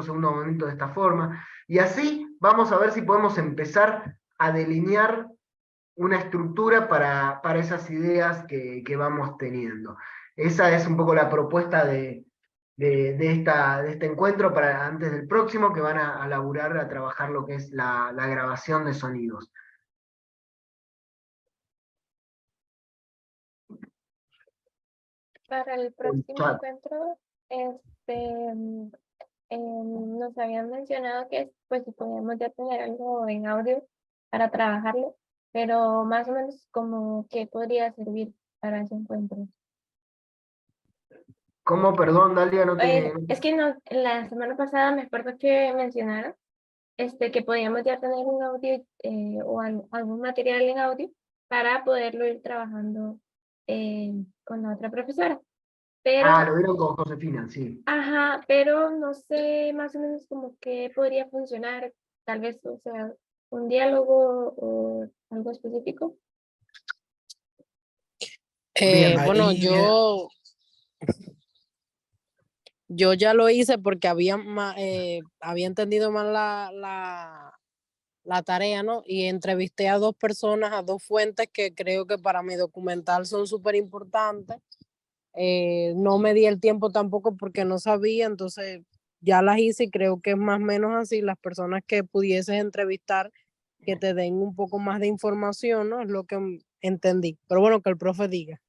Speaker 1: segundo momento de esta forma, y así vamos a ver si podemos empezar a delinear una estructura para esas ideas que vamos teniendo. Esa es un poco la propuesta de este encuentro para antes del próximo, que van a laburar, a trabajar lo que es la grabación de sonidos.
Speaker 7: Para el próximo
Speaker 1: chat.
Speaker 7: encuentro, nos habían mencionado que pues si podíamos ya tener algo en audio para trabajarlo, pero más o menos como que podría servir para ese encuentro.
Speaker 1: ¿Cómo? Perdón, Dalia, no te...
Speaker 7: Es que no, la semana pasada me acuerdo que mencionaron que podíamos ya tener un audio o algún material en audio para poderlo ir trabajando con la otra profesora. Pero,
Speaker 1: lo vieron con Josefina, sí.
Speaker 7: ajá, pero no sé más o menos como que podría funcionar, tal vez, o sea, un diálogo o algo específico.
Speaker 1: Bien,
Speaker 4: Bueno,
Speaker 2: ahí,
Speaker 4: yo ya lo hice porque había entendido mal la tarea, ¿no? Y entrevisté a 2 personas, a 2 fuentes que creo que para mi documental son súper importantes. No me di el tiempo tampoco porque no sabía, entonces ya las hice y creo que es más o menos así. Las personas que pudieses entrevistar que te den un poco más de información, ¿no? Es lo que entendí. Pero bueno, que el profe diga.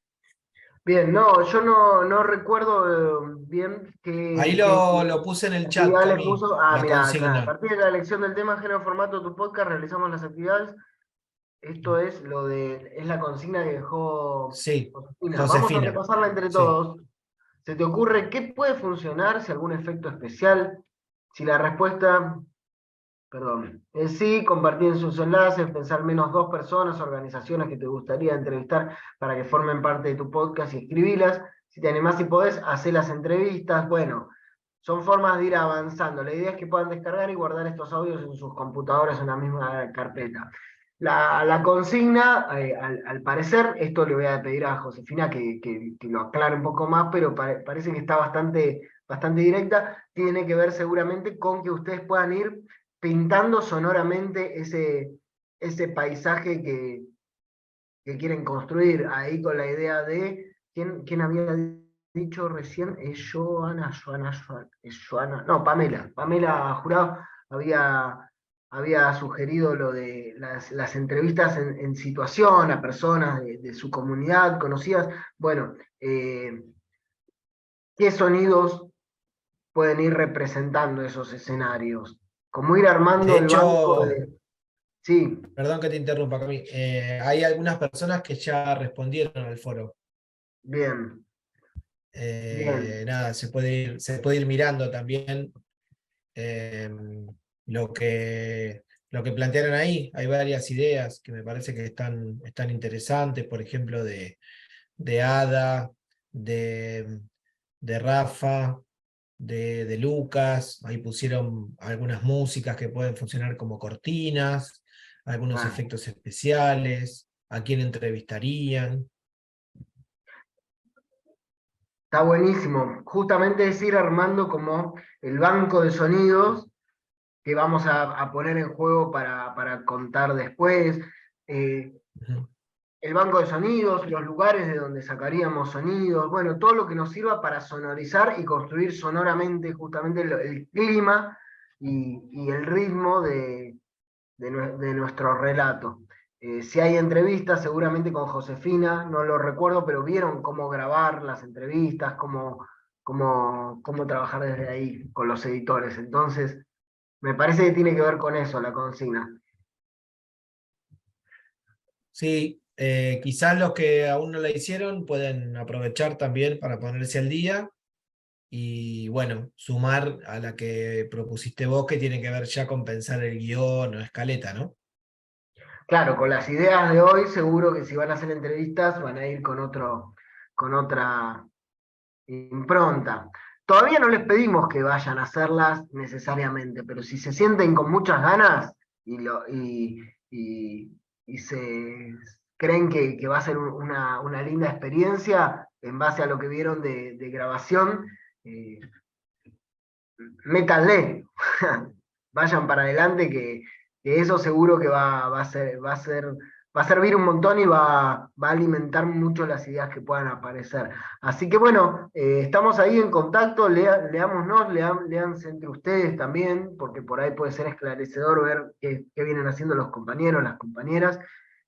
Speaker 1: Bien, no, yo no recuerdo bien
Speaker 2: ahí
Speaker 1: qué
Speaker 2: lo puse en el chat,
Speaker 1: actividad le
Speaker 2: Cami,
Speaker 1: puso.
Speaker 2: la
Speaker 1: Mira, acá, a
Speaker 2: consigna.
Speaker 1: partir de la elección del tema, género, formato, tu podcast, realizamos las actividades. Esto es es la consigna que dejó
Speaker 2: Sí,
Speaker 1: Josefina. Vamos a
Speaker 2: Josefina.
Speaker 1: repasarla entre
Speaker 2: Sí.
Speaker 1: todos. ¿Se te ocurre qué puede funcionar, si algún efecto especial? Si la respuesta, perdón, es sí, compartir en sus enlaces, pensar menos 2 personas, organizaciones que te gustaría entrevistar para que formen parte de tu podcast y escribirlas. Si te animás y podés, hacer las entrevistas. Bueno, son formas de ir avanzando. La idea es que puedan descargar y guardar estos audios en sus computadoras en la misma carpeta. La consigna, al parecer, esto le voy a pedir a Josefina que lo aclare un poco más, pero parece que está bastante directa, tiene que ver seguramente con que ustedes puedan ir pintando sonoramente ese paisaje que quieren construir, ahí con la idea de, ¿quién había dicho recién? Es Joana, no, Pamela Jurado había sugerido lo de las entrevistas en situación a personas de su comunidad, conocidas. Bueno, ¿qué sonidos pueden ir representando esos escenarios? Como ir armando
Speaker 2: De
Speaker 1: el banco
Speaker 2: hecho,
Speaker 1: de... Sí,
Speaker 2: Perdón que te interrumpa, Cami. Hay algunas personas que ya respondieron al foro.
Speaker 1: bien, bien.
Speaker 2: Nada, se puede ir mirando también eh, lo que plantearon ahí. Hay varias ideas que me parece que están interesantes, por ejemplo, de Ada, de Rafa, de Lucas. Ahí pusieron algunas músicas que pueden funcionar como cortinas, algunos
Speaker 1: Ah,
Speaker 2: efectos especiales, a quién entrevistarían.
Speaker 1: está buenísimo. Justamente es ir armando como el banco de sonidos que vamos a poner en juego para contar después. Eh,
Speaker 2: Ujú.
Speaker 1: el banco de sonidos, los lugares de donde sacaríamos sonidos, bueno, todo lo que nos sirva para sonorizar y construir sonoramente justamente el clima y el ritmo de nuestro relato. Si hay entrevistas, seguramente con Josefina, no lo recuerdo, pero vieron cómo grabar las entrevistas, cómo trabajar desde ahí con los editores. Entonces, me parece que tiene que ver con eso la consigna.
Speaker 2: Sí, quizás los que aún no la hicieron pueden aprovechar también para ponerse al día y bueno, sumar a la que propusiste vos, que tiene que ver ya con pensar el guión o escaleta, ¿no?
Speaker 1: Claro, con las ideas de hoy, seguro que si van a hacer entrevistas, van a ir con otra impronta. Todavía no les pedimos que vayan a hacerlas necesariamente, pero si se sienten con muchas ganas y- y se creen que va a ser una linda experiencia en base a lo que vieron de grabación, eh, métanle, vayan para adelante que eso seguro que va a servir un montón y va a alimentar mucho las ideas que puedan aparecer. Así que bueno, estamos ahí en contacto, leámonos, leanse entre ustedes también, porque por ahí puede ser esclarecedor ver qué vienen haciendo los compañeros, las compañeras,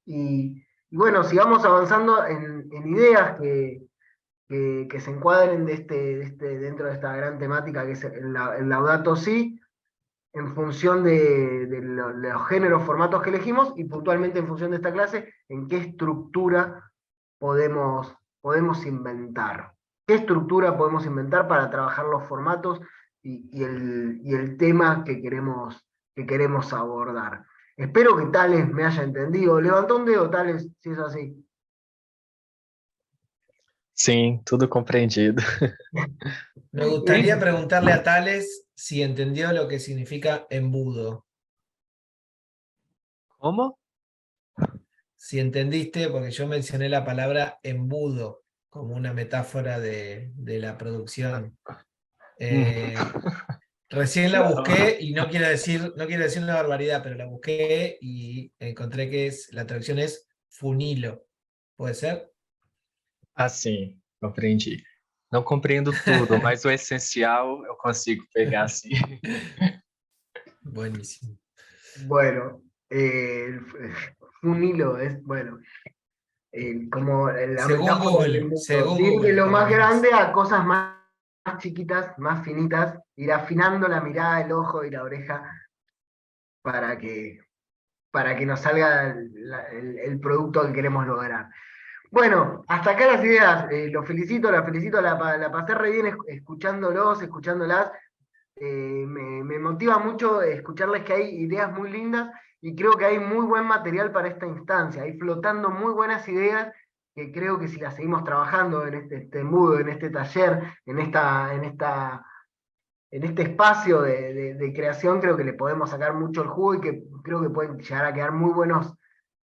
Speaker 1: y bueno, sigamos avanzando en ideas que se encuadren dentro de esta gran temática que es el Laudato Si, en función de los géneros, formatos que elegimos y puntualmente en función de esta clase, en qué estructura podemos inventar. ¿Qué estructura podemos inventar para trabajar los formatos y el tema que queremos abordar? Espero que Tales me haya entendido. Levantó un dedo, Tales, si es así.
Speaker 10: Sim, tudo compreendido.
Speaker 2: Me gustaría preguntarle a Tales si entendió lo que significa embudo.
Speaker 10: Como?
Speaker 2: Si entendiste, porque yo mencioné la palabra embudo como una metáfora de la producción. Recién la
Speaker 10: Não.
Speaker 2: busqué y no quiero decir una barbaridad, pero la busqué y encontré que la traducción es funilo. ¿Puede ser?
Speaker 10: Ah, sim, compreendi. Não compreendo tudo, mas o essencial eu consigo pegar assim.
Speaker 2: Buenísimo.
Speaker 1: Bueno, un hilo es, bueno, como la metáfora del mundo,
Speaker 2: Según
Speaker 1: de ir de
Speaker 2: Google,
Speaker 1: lo
Speaker 2: por lo
Speaker 1: más
Speaker 2: menos.
Speaker 1: grande a cosas más chiquitas, más finitas, ir afinando la mirada, el ojo y la oreja para que, para que nos salga el producto que queremos lograr. Bueno, hasta acá las ideas, los felicito, la pasé re bien escuchándolos, escuchándolas. Me motiva mucho escucharles que hay ideas muy lindas y creo que hay muy buen material para esta instancia. Hay flotando muy buenas ideas que creo que si las seguimos trabajando en este embudo, en este taller, en este espacio de creación, creo que le podemos sacar mucho el jugo y que creo que pueden llegar a quedar muy buenos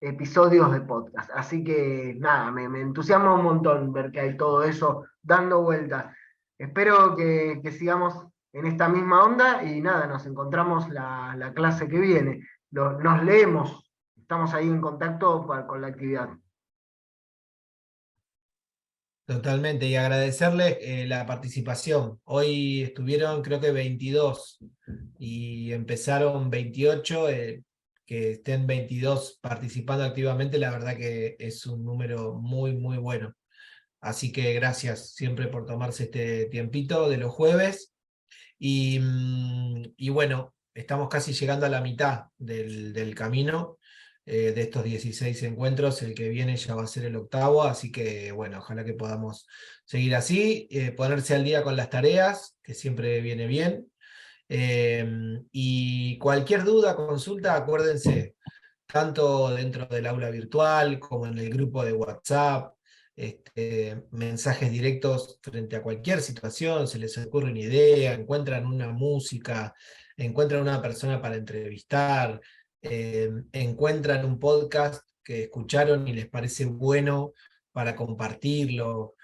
Speaker 1: episodios de podcast. Así que nada, me entusiasma un montón ver que hay todo eso dando vueltas. Espero que sigamos en esta misma onda y nada, nos encontramos la clase que viene. Nos leemos, estamos ahí en contacto con la actividad.
Speaker 2: Totalmente, y agradecerles la participación. Hoy estuvieron creo que 22 y empezaron 28, que estén 22 participando activamente, la verdad que es un número muy, muy bueno. Así que gracias siempre por tomarse este tiempito de los jueves. Y bueno, estamos casi llegando a la mitad del camino. De estos 16 encuentros, el que viene ya va a ser el 8º, así que bueno, ojalá que podamos seguir así, ponerse al día con las tareas, que siempre viene bien. Y cualquier duda, consulta, acuérdense, tanto dentro del aula virtual como en el grupo de WhatsApp, mensajes directos frente a cualquier situación, se les ocurre una idea, encuentran una música, encuentran una persona para entrevistar, encuentran un podcast que escucharon y les parece bueno para compartirlo.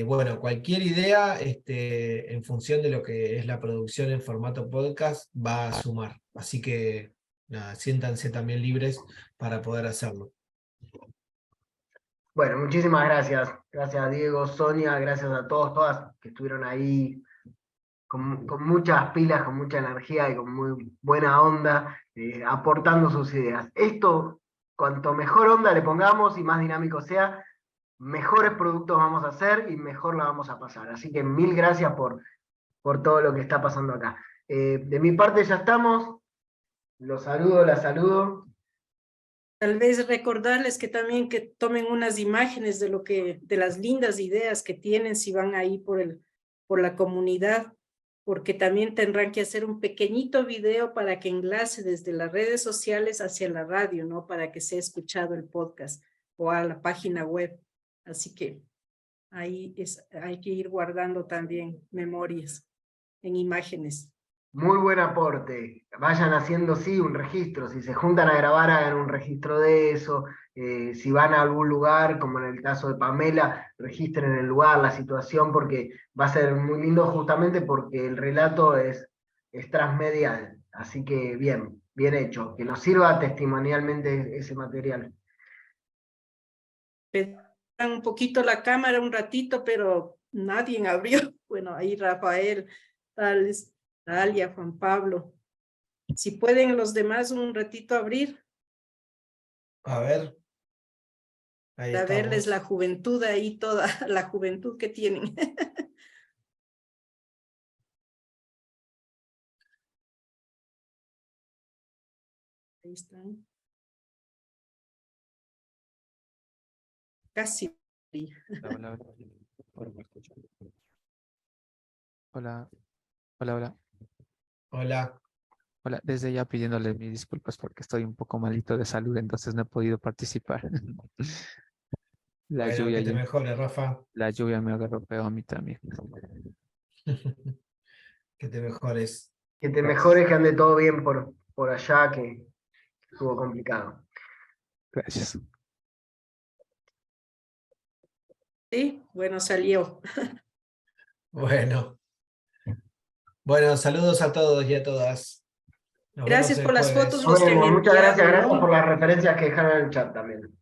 Speaker 2: Bueno, cualquier idea en función de lo que es la producción en formato podcast va a sumar. Así que nada, siéntanse también libres para poder hacerlo.
Speaker 1: Bueno, muchísimas gracias. Gracias a Diego, Sonia, gracias a todos, todas que estuvieron ahí con muchas pilas, con mucha energía y con muy buena onda, aportando sus ideas. Esto, cuanto mejor onda le pongamos y más dinámico sea, mejores productos vamos a hacer y mejor la vamos a pasar. Así que mil gracias por todo lo que está pasando acá. De mi parte ya estamos. Los saludo, las saludo.
Speaker 11: Tal vez recordarles que también que tomen unas imágenes de las lindas ideas que tienen si van ahí por la comunidad, porque también tendrán que hacer un pequeñito video para que enlace desde las redes sociales hacia la radio, ¿no? Para que sea escuchado el podcast o a la página web. Así que ahí hay que ir guardando también memorias en imágenes.
Speaker 1: Muy buen aporte. Vayan haciendo, sí, un registro. Si se juntan a grabar, hagan un registro de eso. Si van a algún lugar, como en el caso de Pamela, registren el lugar, la situación, porque va a ser muy lindo justamente porque el relato es transmedial. Así que bien, bien hecho. Que nos sirva testimonialmente ese material.
Speaker 11: Un poquito la cámara un ratito, pero nadie abrió. Bueno, ahí Rafael, Dalia, Juan Pablo. Si pueden los demás un ratito abrir.
Speaker 2: A ver. Ahí
Speaker 11: Para
Speaker 2: estamos.
Speaker 11: verles la juventud ahí, toda la juventud que tienen. Ahí están. Casi.
Speaker 12: Hola, hola, hola, hola.
Speaker 2: Hola.
Speaker 12: Hola, desde ya pidiéndole mis disculpas porque estoy un poco malito de salud, entonces no he podido participar.
Speaker 2: Bueno, que te mejores, Rafa.
Speaker 12: La lluvia me agarró feo a mí también.
Speaker 2: Que te mejores.
Speaker 1: Que te mejores, que ande todo bien por allá, que estuvo complicado.
Speaker 12: Gracias.
Speaker 11: Sí, bueno, salió.
Speaker 2: Bueno. Bueno, saludos a todos y a todas. Nos
Speaker 11: Gracias
Speaker 2: vemos
Speaker 11: por
Speaker 2: el
Speaker 11: las
Speaker 2: jueves.
Speaker 11: fotos, los que me
Speaker 1: Muchas gracias,
Speaker 11: enviaron,
Speaker 1: gracias
Speaker 11: ¿no?
Speaker 1: por las referencias que dejaron en el chat también.